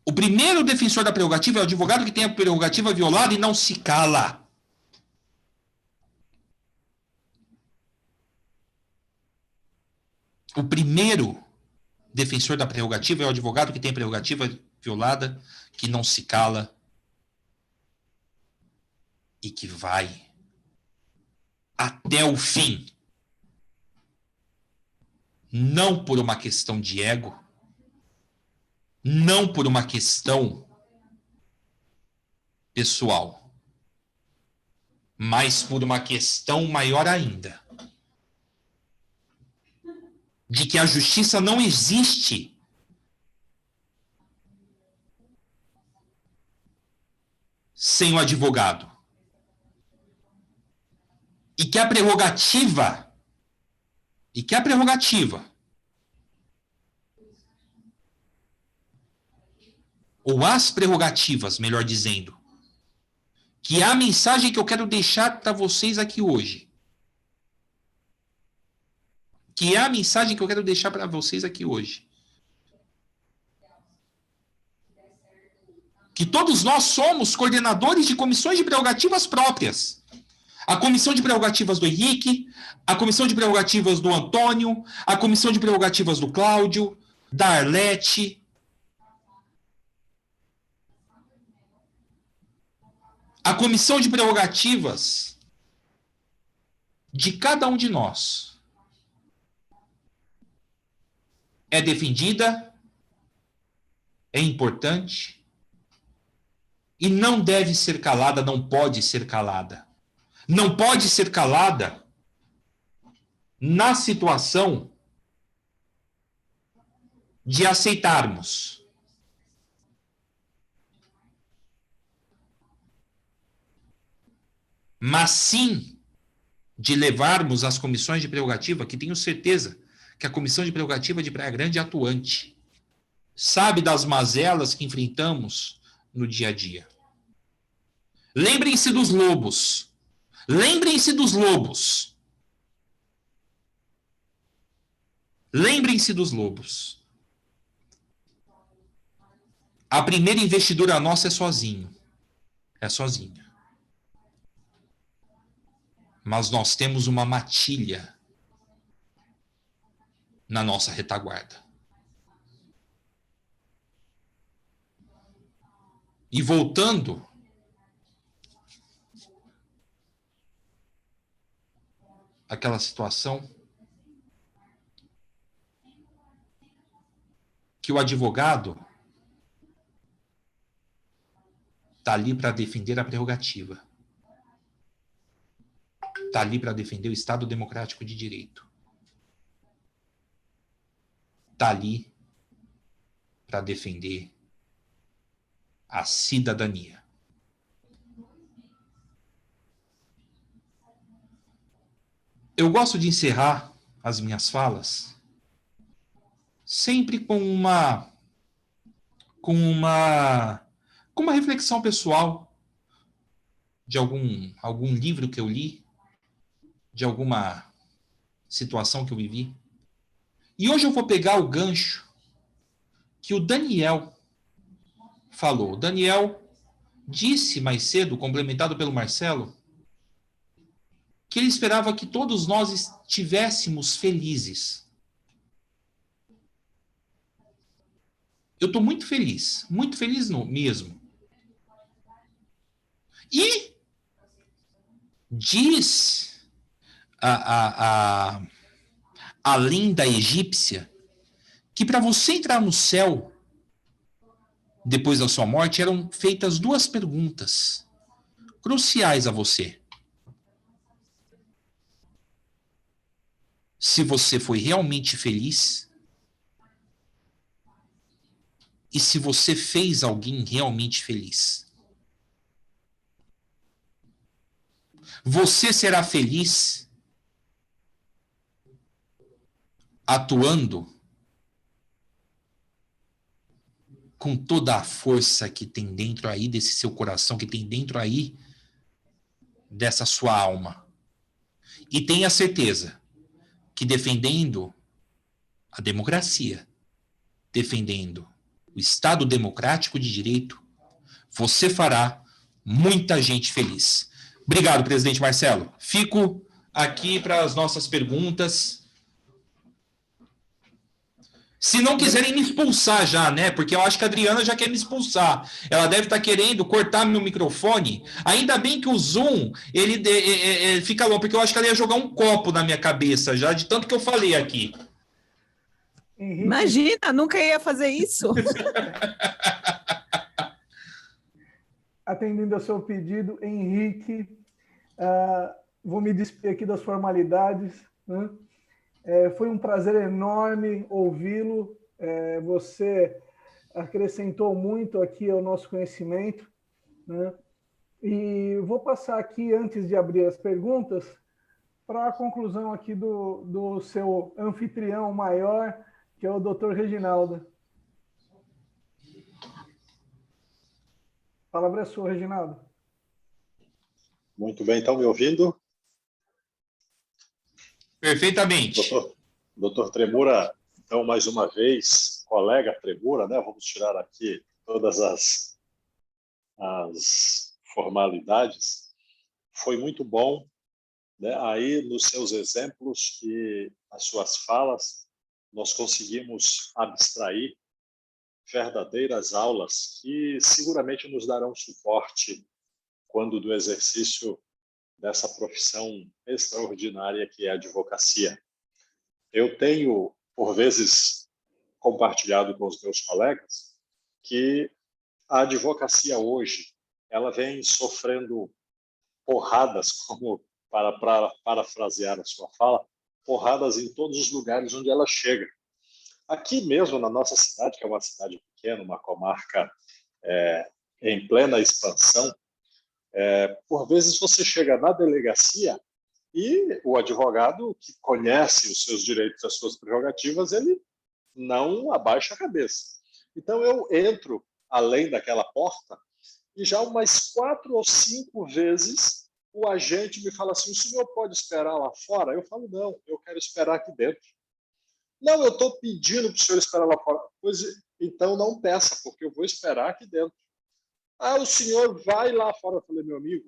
[SPEAKER 2] O primeiro defensor da prerrogativa é o advogado que tem a prerrogativa violada e não se cala. O primeiro defensor da prerrogativa é o advogado que tem a prerrogativa violada, que não se cala e que vai até o fim. Não por uma questão de ego, não por uma questão pessoal, mas por uma questão maior ainda, de que a justiça não existe sem o advogado. E que a prerrogativa, ou as prerrogativas, melhor dizendo, que é a mensagem que eu quero deixar para vocês aqui hoje. Que todos nós somos coordenadores de comissões de prerrogativas próprias. A comissão de prerrogativas do Henrique, a comissão de prerrogativas do Antônio, a comissão de prerrogativas do Cláudio, da Arlete. A comissão de prerrogativas de cada um de nós é defendida, é importante e não deve ser calada, não pode ser calada. Não pode ser calada na situação de aceitarmos mas sim de levarmos as comissões de prerrogativa, que tenho certeza que a comissão de prerrogativa de Praia Grande é atuante, sabe das mazelas que enfrentamos no dia a dia. Lembrem-se dos lobos. Lembrem-se dos lobos. Lembrem-se dos lobos. A primeira investidura nossa é sozinho. É sozinha. Mas nós temos uma matilha na nossa retaguarda. E voltando àquela situação que o advogado está ali para defender a prerrogativa. Está ali para defender o Estado Democrático de Direito. Está ali para defender a cidadania. Eu gosto de encerrar as minhas falas sempre com uma reflexão pessoal de algum livro que eu li, de alguma situação que eu vivi. E hoje eu vou pegar o gancho que o Daniel falou. O Daniel disse mais cedo, complementado pelo Marcelo, que ele esperava que todos nós estivéssemos felizes. Eu estou muito feliz mesmo. E diz a lenda egípcia que para você entrar no céu, depois da sua morte, eram feitas duas perguntas cruciais a você. Se você foi realmente feliz e se você fez alguém realmente feliz. Você será feliz atuando com toda a força que tem dentro aí desse seu coração, que tem dentro aí dessa sua alma. E tenha certeza que defendendo a democracia, defendendo o Estado democrático de direito, você fará muita gente feliz. Obrigado, presidente Marcelo. Fico aqui para as nossas perguntas. Se não quiserem me expulsar já, né? Porque eu acho que a Adriana já quer me expulsar. Ela deve estar querendo cortar meu microfone. Ainda bem que o Zoom, ele fica longo, porque eu acho que ela ia jogar um copo na minha cabeça já, de tanto que eu falei aqui.
[SPEAKER 1] Henrique,
[SPEAKER 4] Imagina, nunca ia fazer isso.
[SPEAKER 1] atendendo ao seu pedido, Henrique, vou me despedir aqui das formalidades, né? Foi um prazer enorme ouvi-lo. Você acrescentou muito aqui ao nosso conhecimento, né? E vou passar aqui, antes de abrir as perguntas, para a conclusão aqui do seu anfitrião maior, que é o Dr. Reginaldo. A palavra é sua, Reginaldo.
[SPEAKER 3] Muito bem, estão me ouvindo?
[SPEAKER 2] Perfeitamente.
[SPEAKER 3] Doutor Tremura, então, mais uma vez, colega Tremura, né? Vamos tirar aqui todas as formalidades. Foi muito bom, né? Aí, nos seus exemplos e as suas falas, nós conseguimos abstrair verdadeiras aulas que seguramente nos darão suporte quando do exercício dessa profissão extraordinária que é a advocacia. Eu tenho, por vezes, compartilhado com os meus colegas que a advocacia hoje ela vem sofrendo porradas, como para parafrasear a sua fala, porradas em todos os lugares onde ela chega. Aqui mesmo na nossa cidade, que é uma cidade pequena, uma comarca em plena expansão, por vezes você chega na delegacia e o advogado que conhece os seus direitos, as suas prerrogativas, ele não abaixa a cabeça. Então eu entro além daquela porta e já umas 4 ou 5 vezes o agente me fala assim: o senhor pode esperar lá fora? Eu falo: não, eu quero esperar aqui dentro. Não, eu estou pedindo para o senhor esperar lá fora. Pois então não peça, porque eu vou esperar aqui dentro. Ah, o senhor vai lá fora. Eu falei: meu amigo,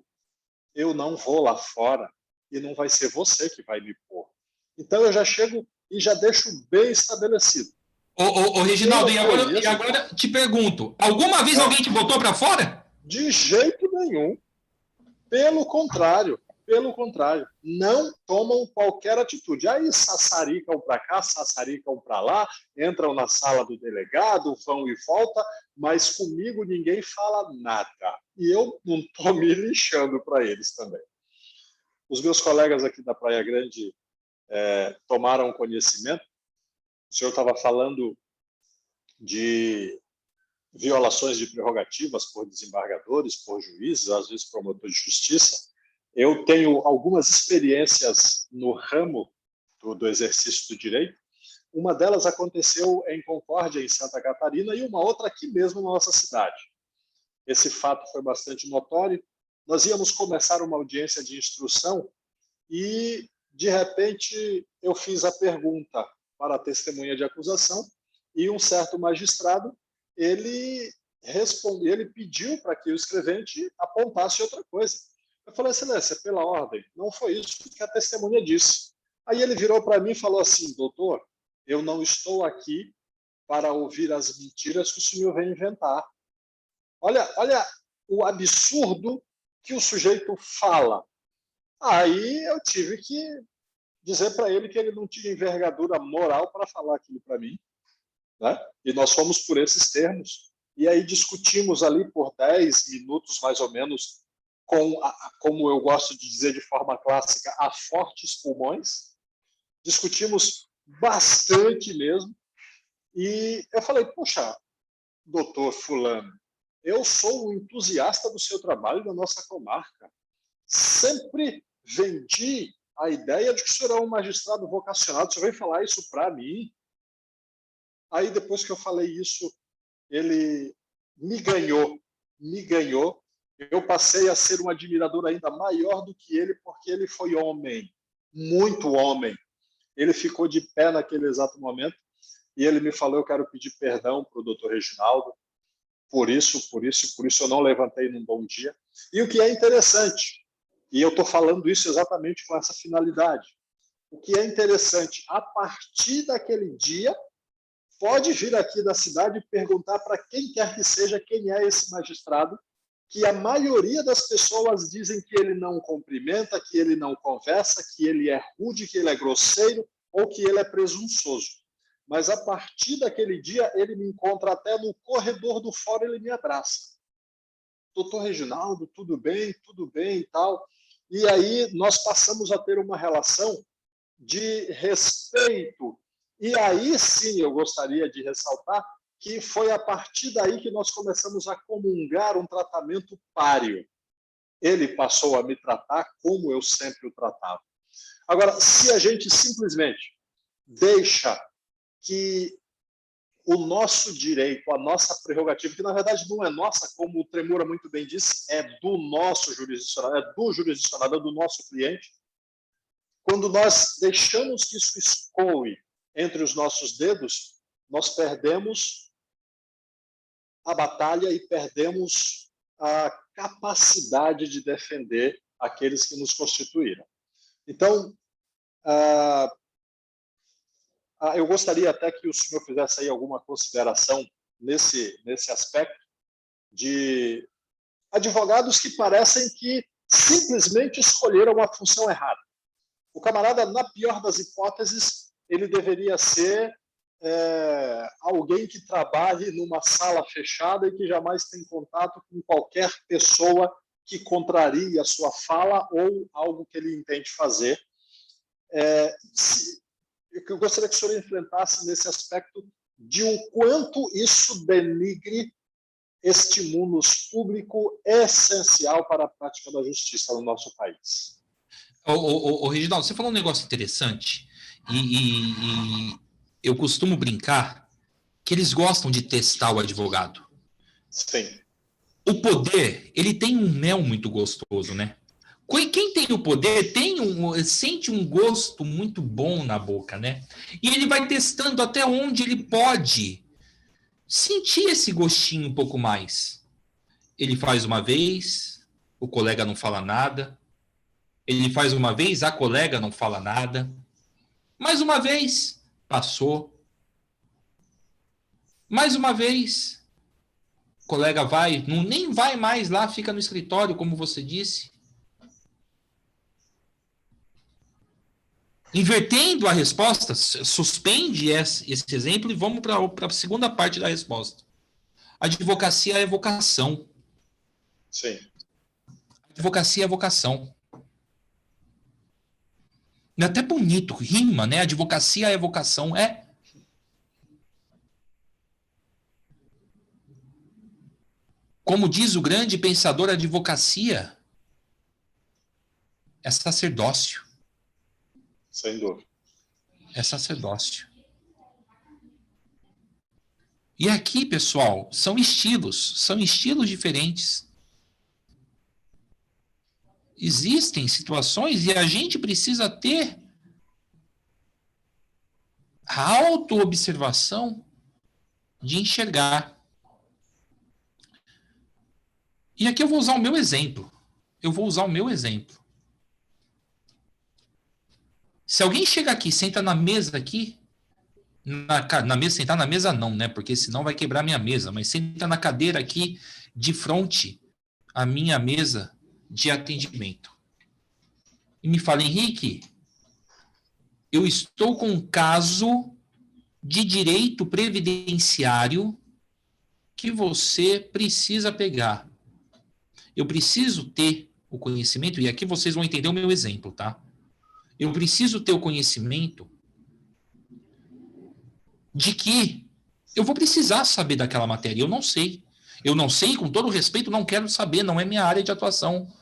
[SPEAKER 3] eu não vou lá fora e não vai ser você que vai me pôr. Então eu já chego e já deixo bem estabelecido.
[SPEAKER 2] Ô Reginaldo, e agora te pergunto, alguma vez alguém te botou para fora?
[SPEAKER 3] De jeito nenhum. Pelo contrário, não tomam qualquer atitude. Aí sassaricam para cá, sassaricam para lá, entram na sala do delegado, vão e voltam, mas comigo ninguém fala nada. E eu não estou me lixando para eles também. Os meus colegas aqui da Praia Grande tomaram conhecimento. O senhor estava falando de violações de prerrogativas por desembargadores, por juízes, às vezes promotor de justiça. Eu tenho algumas experiências no ramo do exercício do direito. Uma delas aconteceu em Concórdia, em Santa Catarina, e uma outra aqui mesmo na nossa cidade. Esse fato foi bastante notório. Nós íamos começar uma audiência de instrução e, de repente, eu fiz a pergunta para a testemunha de acusação e um certo magistrado ele respondeu, ele pediu para que o escrevente apontasse outra coisa. Eu falei: excelência, pela ordem, não foi isso que a testemunha disse. Aí ele virou para mim e falou assim: doutor, eu não estou aqui para ouvir as mentiras que o senhor vem inventar. Olha o absurdo que o sujeito fala. Aí eu tive que dizer para ele que ele não tinha envergadura moral para falar aquilo para mim. Né? E nós fomos por esses termos. E aí discutimos ali por 10 minutos, mais ou menos, como eu gosto de dizer de forma clássica, a fortes pulmões. Discutimos bastante mesmo. E eu falei: poxa, doutor fulano, eu sou um entusiasta do seu trabalho da nossa comarca. sempre vendi a ideia de que o senhor é um magistrado vocacionado, o senhor veio falar isso para mim. Aí, depois que eu falei isso, ele me ganhou. Eu passei a ser um admirador ainda maior do que ele, porque ele foi homem, muito homem. Ele ficou de pé naquele exato momento e ele me falou: eu quero pedir perdão para o doutor Reginaldo, por isso eu não levantei num bom dia. E o que é interessante, e eu estou falando isso exatamente com essa finalidade, o que é interessante, a partir daquele dia, pode vir aqui da cidade e perguntar para quem quer que seja quem é esse magistrado, que a maioria das pessoas dizem que ele não cumprimenta, que ele não conversa, que ele é rude, que ele é grosseiro ou que ele é presunçoso. Mas a partir daquele dia, ele me encontra até no corredor do fórum, ele me abraça. Doutor Reginaldo, tudo bem e tal. E aí nós passamos a ter uma relação de respeito. E aí sim eu gostaria de ressaltar que foi a partir daí que nós começamos a comungar um tratamento páreo. Ele passou a me tratar como eu sempre o tratava. Agora, se a gente simplesmente deixa que o nosso direito, a nossa prerrogativa, que na verdade não é nossa, como o Tremura muito bem disse, é do nosso jurisdicionado, é do jurisdicionado, é do nosso cliente. Quando nós deixamos que isso escoe entre os nossos dedos, nós perdemos a batalha e perdemos a capacidade de defender aqueles que nos constituíram. Então, eu gostaria até que o senhor fizesse aí alguma consideração nesse aspecto de advogados que parecem que simplesmente escolheram a função errada. O camarada, na pior das hipóteses, ele deveria ser alguém que trabalhe numa sala fechada e que jamais tem contato com qualquer pessoa que contrarie a sua fala ou algo que ele intente fazer. Eu gostaria que o senhor enfrentasse nesse aspecto de o quanto isso denigre este munus público essencial para a prática da justiça no nosso país.
[SPEAKER 2] Reginaldo, você falou um negócio interessante e eu costumo brincar que eles gostam de testar o advogado.
[SPEAKER 3] Sim.
[SPEAKER 2] O poder, ele tem um mel muito gostoso, né? Quem tem o poder sente um gosto muito bom na boca, né? E ele vai testando até onde ele pode sentir esse gostinho um pouco mais. Ele faz uma vez, o colega não fala nada. Ele faz uma vez, a colega não fala nada. Mais uma vez, passou. Mais uma vez, o colega nem vai mais lá, fica no escritório, como você disse. Invertendo a resposta, suspende esse exemplo e vamos para a segunda parte da resposta. Advocacia é vocação.
[SPEAKER 3] Sim.
[SPEAKER 2] Advocacia é vocação. É até bonito, rima, né? Advocacia é vocação. Como diz o grande pensador, a advocacia é sacerdócio.
[SPEAKER 3] Sem dúvida.
[SPEAKER 2] É sacerdócio. E aqui, pessoal, são estilos diferentes. Existem situações e a gente precisa ter a autoobservação de enxergar. E aqui eu vou usar o meu exemplo. Se alguém chega aqui, senta na mesa aqui, sentar na mesa não, né? Porque senão vai quebrar minha mesa, mas senta na cadeira aqui, de frente à minha mesa de atendimento. E me fala: Henrique, eu estou com um caso de direito previdenciário que você precisa pegar. Eu preciso ter o conhecimento, e aqui vocês vão entender o meu exemplo, tá? Eu preciso ter o conhecimento de que eu vou precisar saber daquela matéria. Eu não sei. Eu não sei, com todo respeito, não quero saber, não é minha área de atuação.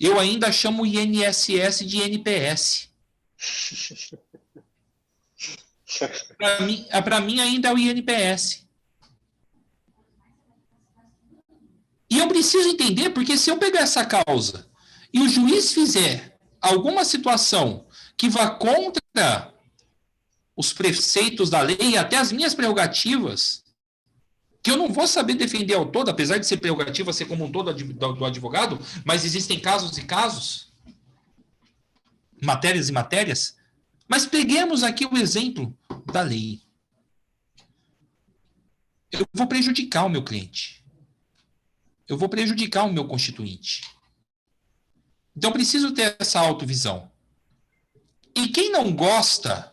[SPEAKER 2] Eu ainda chamo o INSS de NPS. Para mim ainda é o INPS. E eu preciso entender, porque se eu pegar essa causa e o juiz fizer alguma situação que vá contra os preceitos da lei e até as minhas prerrogativas, que eu não vou saber defender ao todo, apesar de ser prerrogativa ser como um todo do advogado, mas existem casos e casos, matérias e matérias. Mas peguemos aqui o exemplo da lei. Eu vou prejudicar o meu cliente. Eu vou prejudicar o meu constituinte. Então, eu preciso ter essa autovisão. E quem não gosta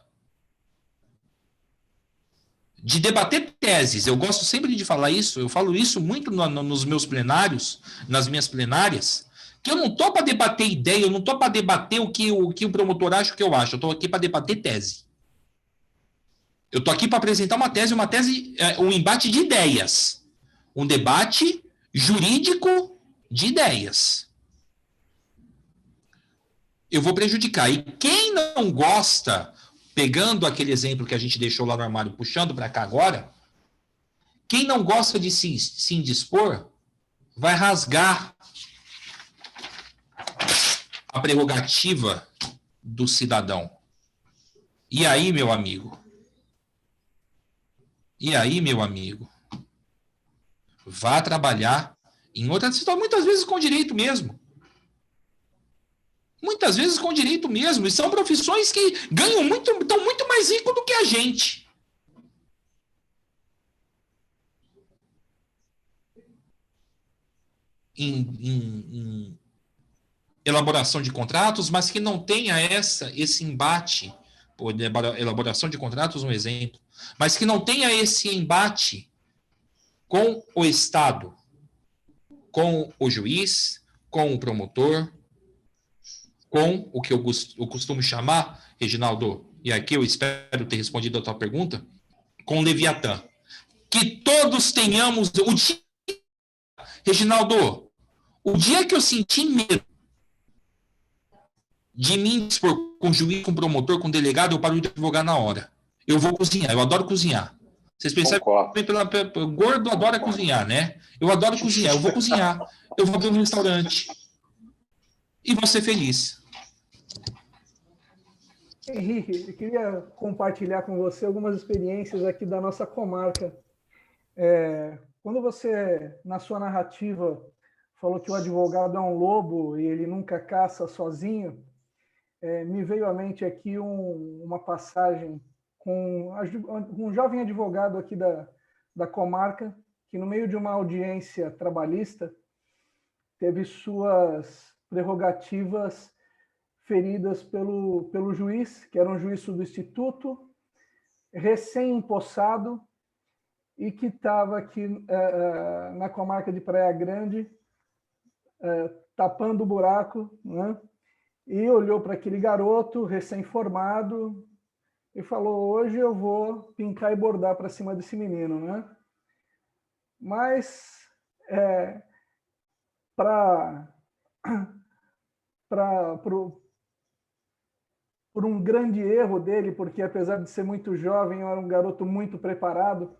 [SPEAKER 2] de debater teses, eu gosto sempre de falar isso, eu falo isso muito nos meus plenários, nas minhas plenárias, que eu não estou para debater ideia, eu não estou para debater o que o promotor acha, o que eu acho, eu estou aqui para debater tese. Eu estou aqui para apresentar uma tese, um embate de ideias. Um debate jurídico de ideias. Eu vou prejudicar. E quem não gosta, pegando aquele exemplo que a gente deixou lá no armário, puxando para cá agora, quem não gosta de se indispor, vai rasgar a prerrogativa do cidadão. E aí, meu amigo? Vá trabalhar em outra situação, muitas vezes com direito mesmo. Muitas vezes com direito mesmo. E são profissões que estão muito mais ricos do que a gente. Em elaboração de contratos, mas que não tenha esse embate. Pô, elaboração de contratos, um exemplo. Mas que não tenha esse embate com o Estado, com o juiz, com o promotor, com o que eu costumo chamar, Reginaldo, e aqui eu espero ter respondido a tua pergunta, com o Leviatã. Que todos tenhamos... Reginaldo, o dia que eu senti medo de mim expor com juiz, com promotor, com delegado, eu paro de advogar na hora. Eu vou cozinhar, eu adoro cozinhar. Vocês percebem que gordo adora cozinhar, né? Eu adoro cozinhar, eu vou cozinhar. Eu vou abrir um restaurante. E vou ser feliz.
[SPEAKER 1] Henrique, eu queria compartilhar com você algumas experiências aqui da nossa comarca. Quando você, na sua narrativa, falou que o advogado é um lobo e ele nunca caça sozinho, me veio à mente aqui uma passagem com um jovem advogado aqui da comarca, que no meio de uma audiência trabalhista, teve suas prerrogativas feridas pelo juiz, que era um juiz substituto, recém-empossado, e que estava aqui na comarca de Praia Grande, tapando o buraco, né? E olhou para aquele garoto recém-formado e falou: hoje eu vou pintar e bordar para cima desse menino, né? Mas por um grande erro dele, porque apesar de ser muito jovem, era um garoto muito preparado,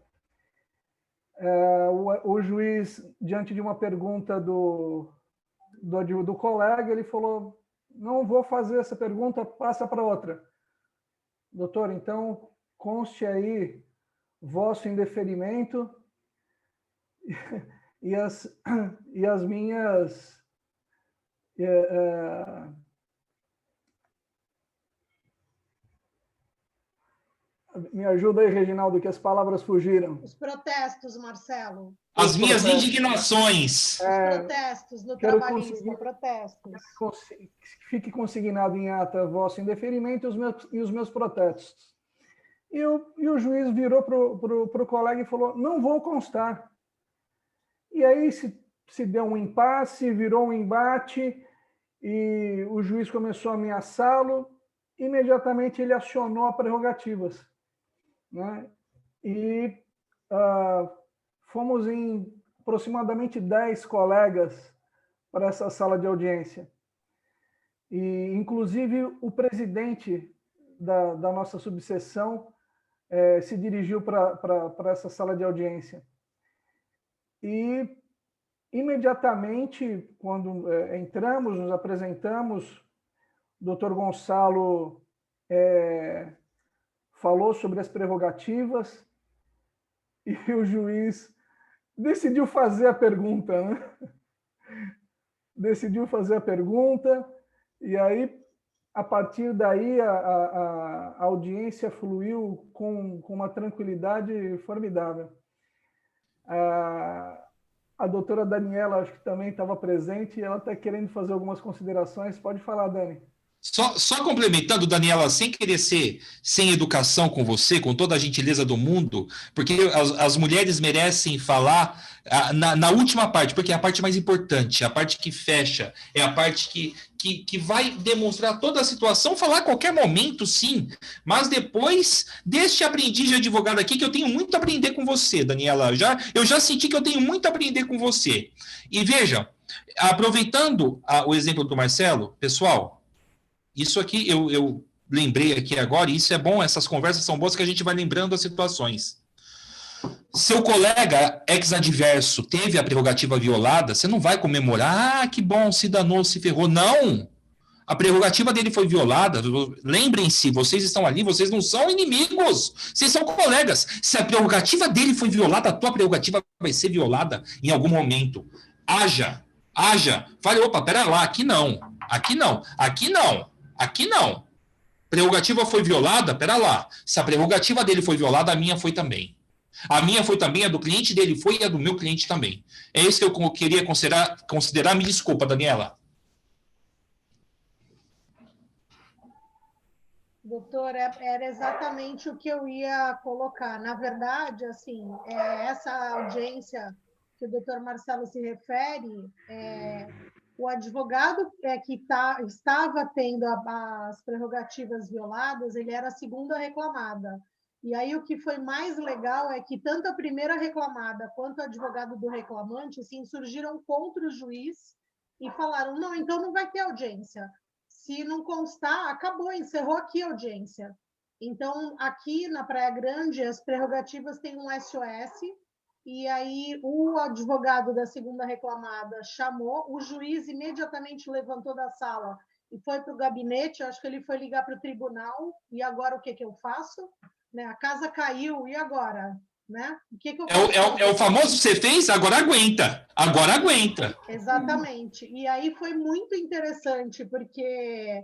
[SPEAKER 1] o juiz, diante de uma pergunta do colega, ele falou: não vou fazer essa pergunta, passa para outra. Doutor, então, conste aí vosso indeferimento e as minhas... Me ajuda aí, Reginaldo, que as palavras fugiram.
[SPEAKER 5] Os protestos, Marcelo.
[SPEAKER 2] As minhas indignações.
[SPEAKER 5] Os protestos no trabalhista, protestos.
[SPEAKER 1] Fique consignado em ata vosso indeferimento e os meus protestos. E o juiz virou para o colega e falou: não vou constar. E aí se deu um impasse, virou um embate, e o juiz começou a ameaçá-lo. Imediatamente ele acionou a prerrogativas, né? E fomos em aproximadamente 10 colegas para essa sala de audiência. E, inclusive, o presidente da nossa subseção se dirigiu para essa sala de audiência. E, imediatamente, quando entramos, nos apresentamos, o doutor Gonçalo falou sobre as prerrogativas e o juiz decidiu fazer a pergunta, né? Decidiu fazer a pergunta, e aí, a partir daí, a audiência fluiu com uma tranquilidade formidável. A doutora Daniela, acho que também estava presente, e ela está querendo fazer algumas considerações. Pode falar, Dani.
[SPEAKER 2] Só complementando, Daniela, sem querer ser sem educação com você, com toda a gentileza do mundo, porque as mulheres merecem falar na última parte, porque é a parte mais importante, a parte que fecha, é a parte que vai demonstrar toda a situação, falar a qualquer momento, sim, mas depois deste aprendiz de advogado aqui, que eu tenho muito a aprender com você, Daniela, eu já senti que eu tenho muito a aprender com você. E veja, aproveitando o exemplo do Marcelo, pessoal, isso aqui eu lembrei aqui agora, e isso é bom, essas conversas são boas que a gente vai lembrando as situações. Seu colega ex-adverso teve a prerrogativa violada, você não vai comemorar, que bom, se danou, se ferrou. Não! A prerrogativa dele foi violada. Lembrem-se, vocês estão ali, vocês não são inimigos, vocês são colegas. Se a prerrogativa dele foi violada, a tua prerrogativa vai ser violada em algum momento. Haja. Fale, opa, pera lá, aqui não. Prerrogativa foi violada? Pera lá. Se a prerrogativa dele foi violada, a minha foi também. A minha foi também, a do cliente dele foi e a do meu cliente também. É isso que eu queria considerar. Me desculpa, Daniela.
[SPEAKER 5] Doutor, era exatamente o que eu ia colocar. Na verdade, assim, essa audiência que o doutor Marcelo se refere, o advogado que estava tendo as prerrogativas violadas, ele era a segunda reclamada. E aí o que foi mais legal é que tanto a primeira reclamada quanto o advogado do reclamante se insurgiram contra o juiz e falaram, não, então não vai ter audiência. Se não constar, acabou, encerrou aqui a audiência. Então, aqui na Praia Grande, as prerrogativas têm um SOS, e aí o advogado da segunda reclamada chamou, o juiz imediatamente levantou da sala e foi para o gabinete, acho que ele foi ligar para o tribunal, e agora o que eu faço? Né? A casa caiu, e agora? Né? O que eu faço?
[SPEAKER 2] É o famoso você fez, agora aguenta. Agora aguenta.
[SPEAKER 5] Exatamente. E aí foi muito interessante, porque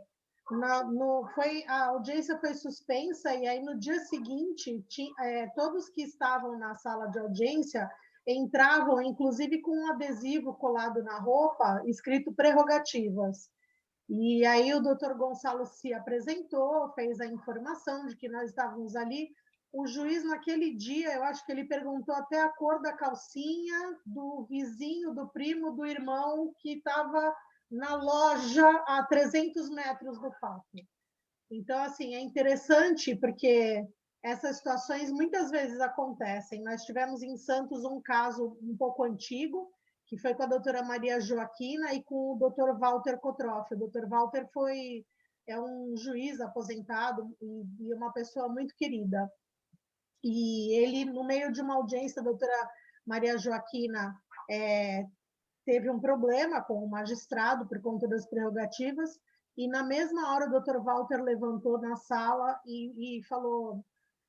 [SPEAKER 5] a audiência foi suspensa, e aí no dia seguinte, todos que estavam na sala de audiência entravam, inclusive com um adesivo colado na roupa, escrito prerrogativas. E aí o doutor Gonçalo se apresentou, fez a informação de que nós estávamos ali. O juiz, naquele dia, eu acho que ele perguntou até a cor da calcinha do vizinho, do primo, do irmão, que estava na loja a 300 metros do fato. Então, assim, é interessante porque essas situações muitas vezes acontecem. Nós tivemos em Santos um caso um pouco antigo, que foi com a doutora Maria Joaquina e com o doutor Walter Kotroff. O doutor Walter é um juiz aposentado e uma pessoa muito querida. E ele, no meio de uma audiência, a doutora Maria Joaquina teve um problema com o magistrado por conta das prerrogativas, e na mesma hora o doutor Walter levantou na sala e falou,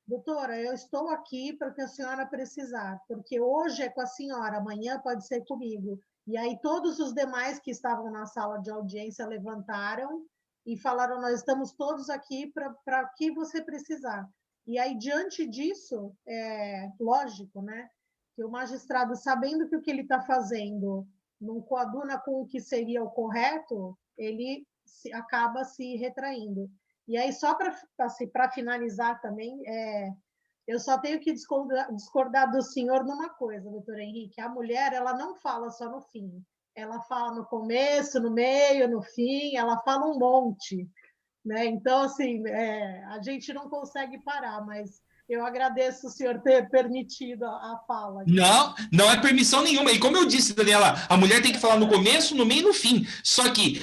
[SPEAKER 5] doutora, eu estou aqui para o que a senhora precisar, porque hoje é com a senhora, amanhã pode ser comigo. E aí todos os demais que estavam na sala de audiência levantaram e falaram, nós estamos todos aqui para o que você precisar. E aí, diante disso, lógico, né, que o magistrado, sabendo que o que ele está fazendo não coaduna com o que seria o correto, ele acaba se retraindo. E aí, só para finalizar também, eu só tenho que discordar do senhor numa coisa, doutor Henrique. A mulher, ela não fala só no fim. Ela fala no começo, no meio, no fim, ela fala um monte. Né? Então, assim, a gente não consegue parar, mas Eu agradeço o senhor ter permitido a fala.
[SPEAKER 2] Não, não é permissão nenhuma. E como eu disse, Daniela, a mulher tem que falar no começo, no meio e no fim. Só que,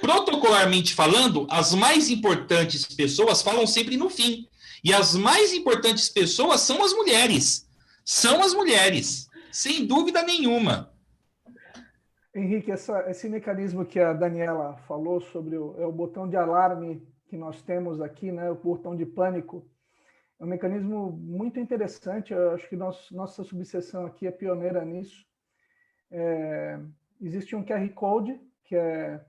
[SPEAKER 2] protocolarmente falando, as mais importantes pessoas falam sempre no fim. E as mais importantes pessoas são as mulheres. São as mulheres, sem dúvida nenhuma.
[SPEAKER 1] Henrique, esse mecanismo que a Daniela falou sobre o botão de alarme que nós temos aqui, né, o botão de pânico, é um mecanismo muito interessante. Eu acho que nossa subseção aqui é pioneira nisso. Existe um QR Code que é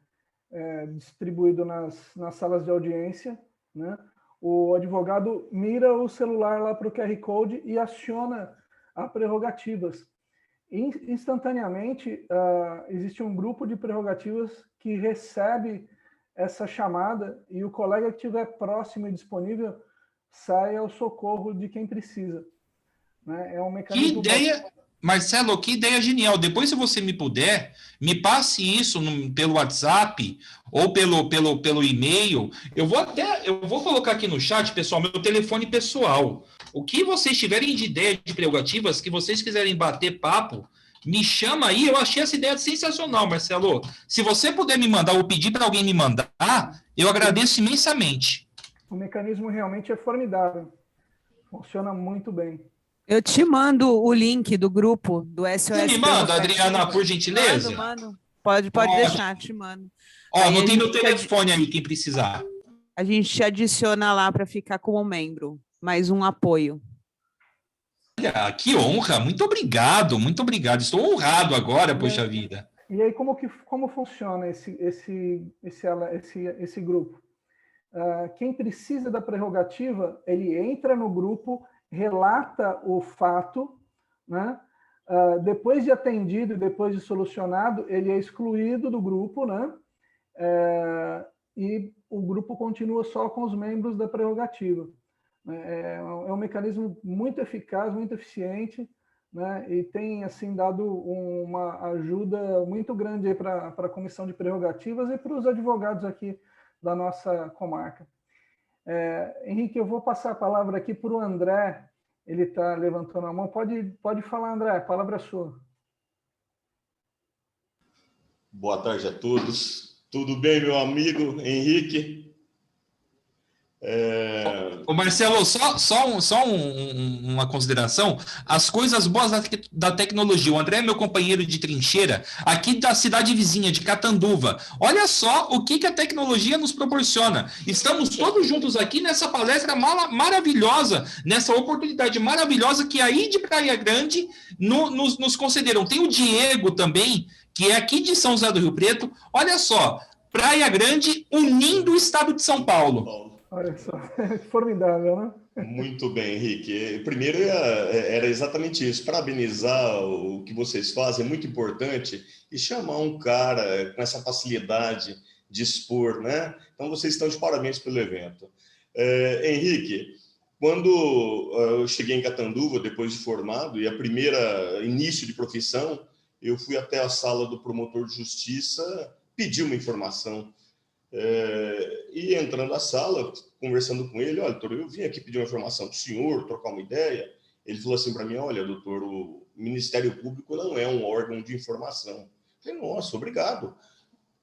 [SPEAKER 1] distribuído nas salas de audiência, né? O advogado mira o celular lá para o QR Code e aciona as prerrogativas. Instantaneamente, existe um grupo de prerrogativas que recebe essa chamada e o colega que estiver próximo e disponível sai ao socorro de quem precisa. Né? É um mecanismo...
[SPEAKER 2] Que ideia, Marcelo, que ideia genial. Depois, se você me puder, me passe isso pelo WhatsApp ou pelo e-mail. Eu vou colocar aqui no chat, pessoal, meu telefone pessoal. O que vocês tiverem de ideia de prerrogativas, que vocês quiserem bater papo, me chama aí. Eu achei essa ideia sensacional, Marcelo. Se você puder me mandar ou pedir para alguém me mandar, eu agradeço imensamente.
[SPEAKER 1] O mecanismo realmente é formidável. Funciona muito bem.
[SPEAKER 4] Eu te mando o link do grupo do SOS.
[SPEAKER 2] Você me manda, Adriana, por gentileza?
[SPEAKER 4] Mando. Pode deixar, te mando.
[SPEAKER 2] Anotei meu telefone aí, quem precisar.
[SPEAKER 4] A gente te adiciona lá para ficar como membro. Mais um apoio.
[SPEAKER 2] Olha, que honra, muito obrigado. Estou honrado agora, poxa vida.
[SPEAKER 1] E aí, como funciona esse grupo? Quem precisa da prerrogativa, ele entra no grupo, relata o fato, né? Depois de atendido e depois de solucionado, ele é excluído do grupo, né? E o grupo continua só com os membros da prerrogativa. É um mecanismo muito eficaz, muito eficiente, né? E tem assim dado uma ajuda muito grande para a comissão de prerrogativas e para os advogados aqui da nossa comarca. Henrique, eu vou passar a palavra aqui para o André. Ele está levantando a mão. Pode falar, André, a palavra é sua.
[SPEAKER 6] Boa tarde a todos. Tudo bem, meu amigo Henrique?
[SPEAKER 2] Ô Marcelo, só uma consideração. As coisas boas da tecnologia. O André é meu companheiro de trincheira aqui da cidade vizinha, de Catanduva. Olha só o que a tecnologia nos proporciona. Estamos todos juntos aqui nessa palestra maravilhosa, nessa oportunidade maravilhosa que aí de Praia Grande nos concederam. Tem o Diego também, que é aqui de São José do Rio Preto. Olha só, Praia Grande unindo o estado de São Paulo.
[SPEAKER 1] Olha só, formidável, né?
[SPEAKER 6] Muito bem, Henrique. Primeiro, era exatamente isso. Parabenizar o que vocês fazem, é muito importante. E chamar um cara com essa facilidade de expor, né? Então, vocês estão de parabéns pelo evento. Henrique, quando eu cheguei em Catanduva, depois de formado, e a primeira início de profissão, eu fui até a sala do promotor de justiça pedir uma informação. E entrando na sala, conversando com ele, olha, doutor, eu vim aqui pedir uma informação do senhor, trocar uma ideia. Ele falou assim para mim, olha, doutor, o Ministério Público não é um órgão de informação. Eu falei, nossa, obrigado.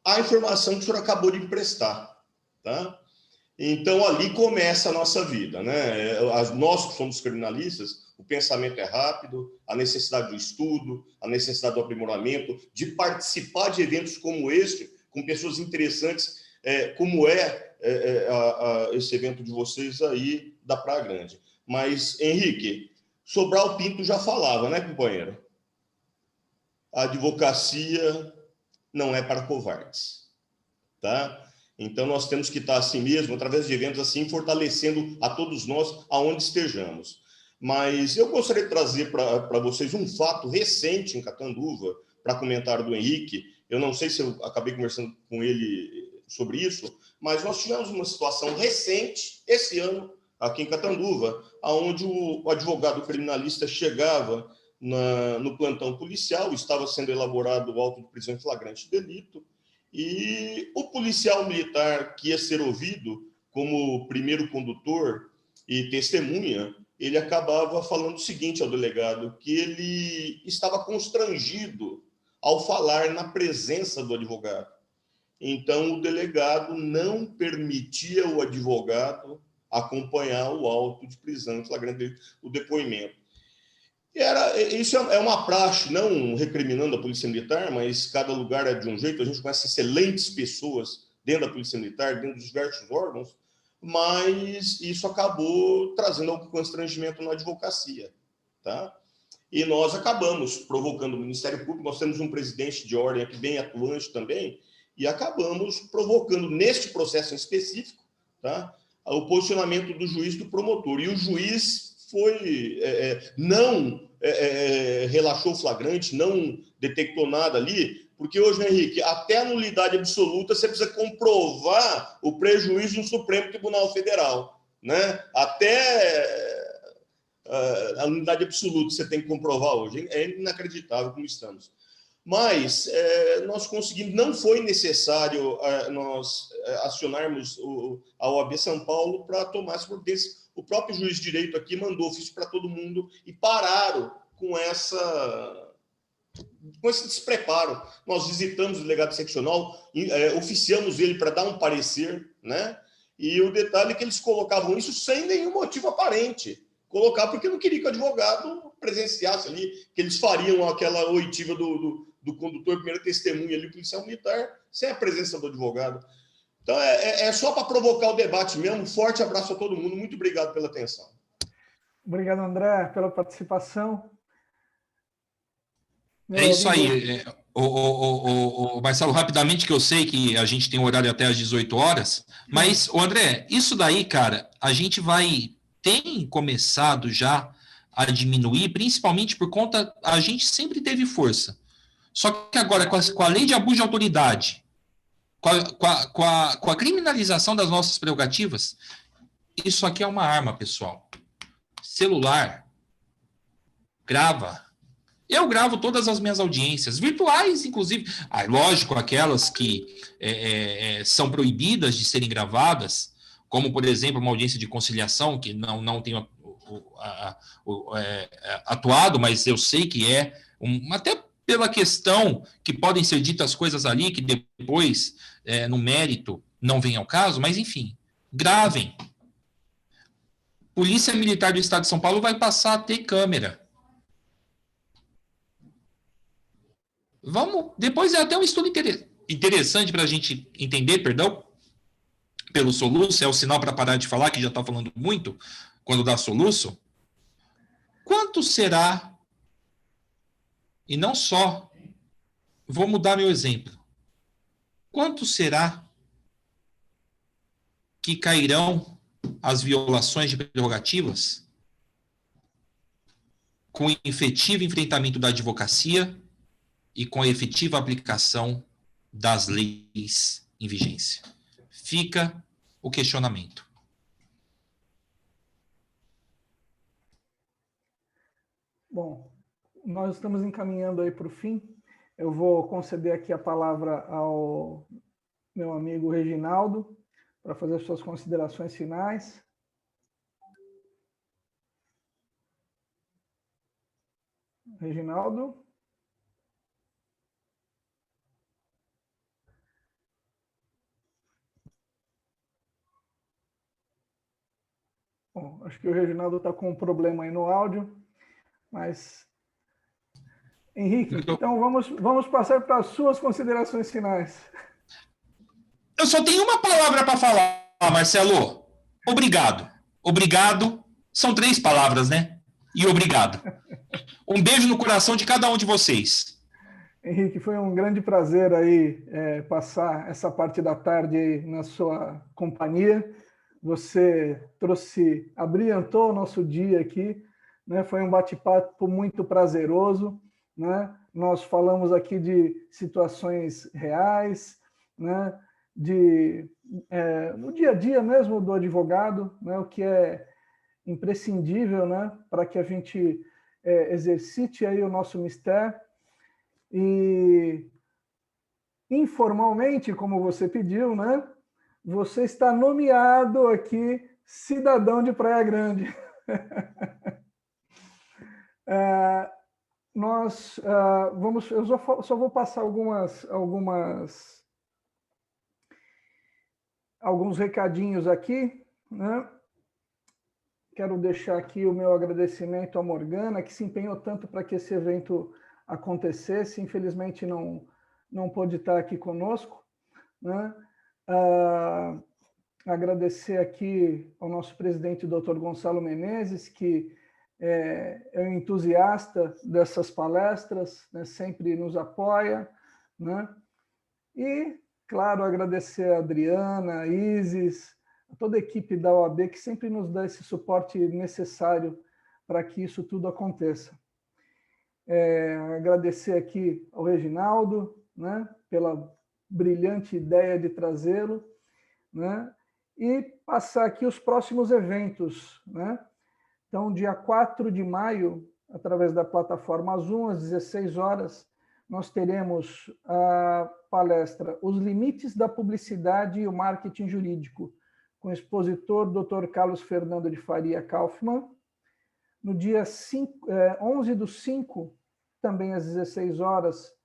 [SPEAKER 6] A informação que o senhor acabou de me prestar, tá? Então, ali começa a nossa vida, né? Nós que somos criminalistas, o pensamento é rápido, a necessidade do estudo, a necessidade do aprimoramento, de participar de eventos como este, com pessoas interessantes, como esse evento de vocês aí da Praia Grande. Mas, Henrique, Sobral Pinto já falava, né, companheiro? A advocacia não é para covardes, tá? Então, nós temos que estar assim mesmo, através de eventos assim, fortalecendo a todos nós, aonde estejamos. Mas eu gostaria de trazer para vocês um fato recente em Catanduva, para comentário do Henrique. Eu não sei se eu acabei conversando com ele sobre isso, mas nós tivemos uma situação recente, esse ano, aqui em Catanduva, onde o advogado criminalista chegava no plantão policial, estava sendo elaborado o auto de prisão em flagrante delito, e o policial militar que ia ser ouvido como primeiro condutor e testemunha, ele acabava falando o seguinte ao delegado, que ele estava constrangido ao falar na presença do advogado. Então, o delegado não permitia o advogado acompanhar o auto de prisão em flagrante, o depoimento. Isso é uma praxe, não recriminando a Polícia Militar, mas cada lugar é de um jeito. A gente conhece excelentes pessoas dentro da Polícia Militar, dentro dos diversos órgãos, mas isso acabou trazendo algum constrangimento na advocacia, tá? E nós acabamos provocando o Ministério Público. Nós temos um presidente de ordem aqui bem atuante também, e acabamos provocando, neste processo em específico, tá, o posicionamento do juiz e do promotor. E o juiz não relaxou o flagrante, não detectou nada ali, porque hoje, Henrique, até a nulidade absoluta você precisa comprovar o prejuízo no Supremo Tribunal Federal, né? Até a nulidade absoluta você tem que comprovar hoje. É inacreditável como estamos. Mas nós conseguimos, não foi necessário nós acionarmos a OAB São Paulo para tomar essa providência. O próprio juiz de direito aqui mandou ofício para todo mundo e pararam com esse despreparo. Nós visitamos o delegado seccional, oficiamos ele para dar um parecer, né? E o detalhe é que eles colocavam isso sem nenhum motivo aparente. Colocar porque não queria que o advogado presenciasse ali, que eles fariam aquela oitiva do condutor, primeira testemunha ali, policial militar, sem a presença do advogado. Então, é só para provocar o debate mesmo. Um forte abraço a todo mundo. Muito obrigado pela atenção.
[SPEAKER 1] Obrigado, André, pela participação.
[SPEAKER 2] É isso aí. Marcelo, rapidamente, que eu sei que a gente tem um horário até às 18 horas, mas, André, isso daí, cara, a gente tem começado já a diminuir, principalmente por conta, a gente sempre teve força. Só que agora, com a lei de abuso de autoridade, com a criminalização das nossas prerrogativas, isso aqui é uma arma, pessoal. Celular, grava. Eu gravo todas as minhas audiências, virtuais, inclusive. Lógico, aquelas que são proibidas de serem gravadas, como, por exemplo, uma audiência de conciliação, que não tenho atuado, mas eu sei que até pela questão que podem ser ditas coisas ali, que depois, no mérito, não vem ao caso, mas, enfim, gravem. Polícia Militar do Estado de São Paulo vai passar a ter câmera. Depois é até um estudo interessante para a gente entender, pelo soluço, é o sinal para parar de falar, que já está falando muito, quando dá soluço. Quanto será, e não só, vou mudar meu exemplo, quanto será que cairão as violações de prerrogativas com o efetivo enfrentamento da advocacia e com a efetiva aplicação das leis em vigência? Fica o questionamento.
[SPEAKER 1] Bom, nós estamos encaminhando aí para o fim. Eu vou conceder aqui a palavra ao meu amigo Reginaldo para fazer as suas considerações finais. Reginaldo? Bom, acho que o Reginaldo está com um problema aí no áudio, mas... Henrique, então vamos passar para as suas considerações finais.
[SPEAKER 2] Eu só tenho uma palavra para falar, Marcelo. Obrigado. Obrigado. São 3 palavras, né? E obrigado. Um beijo no coração de cada um de vocês.
[SPEAKER 1] Henrique, foi um grande prazer aí passar essa parte da tarde aí na sua companhia. Você abrilhantou o nosso dia aqui, né? Foi um bate-papo muito prazeroso, né? Nós falamos aqui de situações reais, né? No dia a dia mesmo do advogado, né? O que é imprescindível, né? Para que a gente exercite aí o nosso mistério. E informalmente, como você pediu, né? Você está nomeado aqui cidadão de Praia Grande. Eu só vou passar alguns recadinhos aqui, né? Quero deixar aqui o meu agradecimento à Morgana, que se empenhou tanto para que esse evento acontecesse. Infelizmente, não pôde estar aqui conosco, né? Agradecer aqui ao nosso presidente, Dr. Gonçalo Menezes, que é um entusiasta dessas palestras, né? Sempre nos apoia, né? E, claro, agradecer a Adriana, a Isis, a toda a equipe da OAB, que sempre nos dá esse suporte necessário para que isso tudo aconteça. Agradecer aqui ao Reginaldo, né, pela brilhante ideia de trazê-lo, né, e passar aqui os próximos eventos, né? Então, dia 4 de maio, através da plataforma Zoom, às 16 horas, nós teremos a palestra Os Limites da Publicidade e o Marketing Jurídico, com o expositor Dr. Carlos Fernando de Faria Kaufmann. No dia 11/5, também às 16 horas,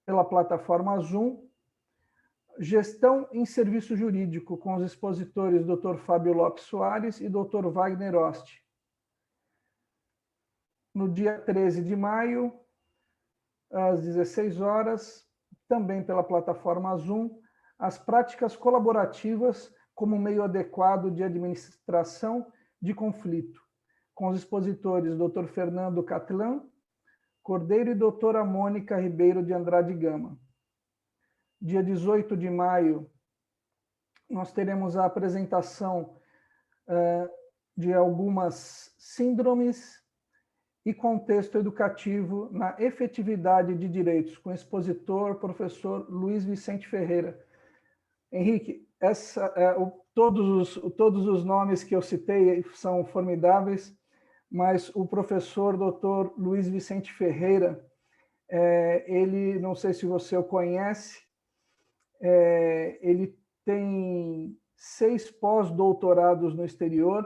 [SPEAKER 1] pela plataforma Zoom, Gestão em Serviço Jurídico, com os expositores Dr. Fábio Lopes Soares e Dr. Wagner Ost. No dia 13 de maio, às 16 horas, também pela plataforma Zoom, as práticas colaborativas como meio adequado de administração de conflito, com os expositores Dr. Fernando Catlan Cordeiro e doutora Mônica Ribeiro de Andrade Gama. Dia 18 de maio, nós teremos a apresentação de algumas síndromes e contexto educativo na efetividade de direitos, com o expositor, professor Luiz Vicente Ferreira. Henrique, todos os nomes que eu citei são formidáveis, mas o professor Dr. Luiz Vicente Ferreira, ele, não sei se você o conhece, ele tem 6 pós-doutorados no exterior,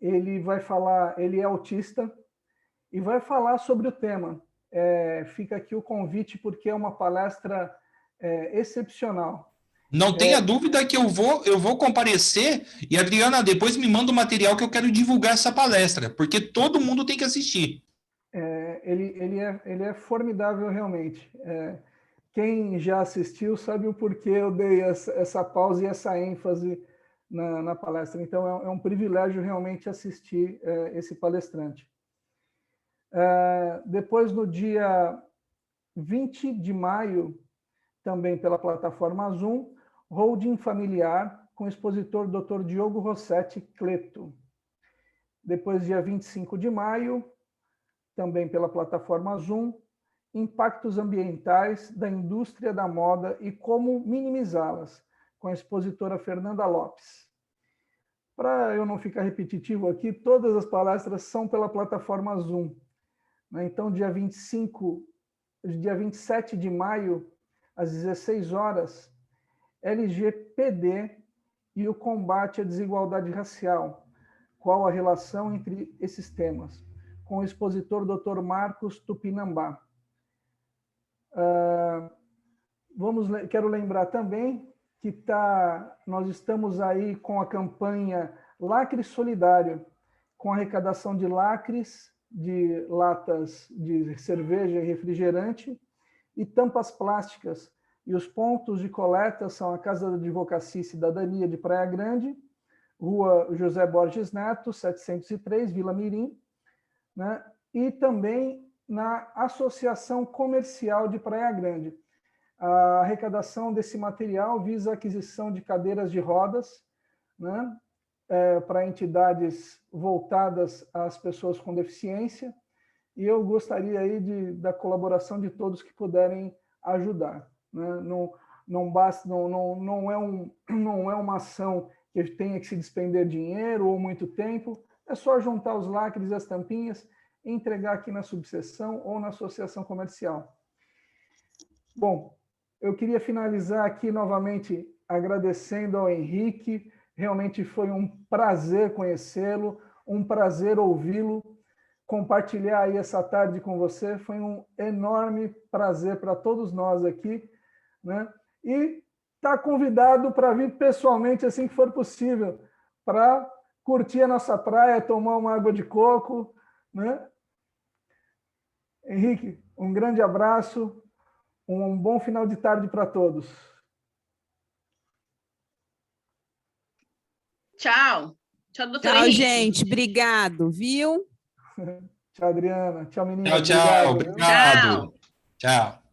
[SPEAKER 1] ele vai falar, ele é autista, e vai falar sobre o tema. Fica aqui o convite, porque é uma palestra excepcional.
[SPEAKER 2] Não tenha dúvida que eu vou comparecer, e Adriana, depois me manda o material que eu quero divulgar essa palestra, porque todo mundo tem que assistir.
[SPEAKER 1] Ele é formidável, realmente. Quem já assistiu sabe o porquê eu dei essa pausa e essa ênfase na palestra. Então, é um privilégio realmente assistir esse palestrante. Depois, no dia 20 de maio, também pela plataforma Zoom, Holding Familiar, com o expositor Dr. Diogo Rossetti Cleto. Depois, dia 25 de maio, também pela plataforma Zoom, Impactos Ambientais da Indústria da Moda e Como Minimizá-las, com a expositora Fernanda Lopes. Para eu não ficar repetitivo aqui, todas as palestras são pela plataforma Zoom. Então, dia 27 de maio, às 16 horas, LGPD e o combate à desigualdade racial, qual a relação entre esses temas, com o expositor Dr. Marcos Tupinambá. Quero lembrar também que nós estamos aí com a campanha Lacre Solidário, com arrecadação de lacres, de latas de cerveja e refrigerante e tampas plásticas. E os pontos de coleta são a Casa da Advocacia e Cidadania de Praia Grande, Rua José Borges Neto, 703, Vila Mirim, né? E também na Associação Comercial de Praia Grande. A arrecadação desse material visa a aquisição de cadeiras de rodas, né? Para entidades voltadas às pessoas com deficiência, e eu gostaria aí da colaboração de todos que puderem ajudar. Né? Não é uma ação que tenha que se despender dinheiro ou muito tempo, é só juntar os lacres e as tampinhas e entregar aqui na subseção ou na associação comercial. Bom, eu queria finalizar aqui novamente agradecendo ao Henrique Realmente foi um prazer conhecê-lo, um prazer ouvi-lo, compartilhar aí essa tarde com você. Foi um enorme prazer para todos nós aqui, né? E está convidado para vir pessoalmente, assim que for possível, para curtir a nossa praia, tomar uma água de coco, né? Henrique, um grande abraço, um bom final de tarde para todos.
[SPEAKER 7] Tchau. Tchau, doutora
[SPEAKER 4] Tchau,
[SPEAKER 7] Henrique.
[SPEAKER 4] gente. Obrigado, viu?
[SPEAKER 1] Tchau, Adriana. Tchau,
[SPEAKER 2] Tchau,
[SPEAKER 1] meninas.
[SPEAKER 2] tchau.
[SPEAKER 1] Obrigado, viu?
[SPEAKER 2] Obrigado. Tchau.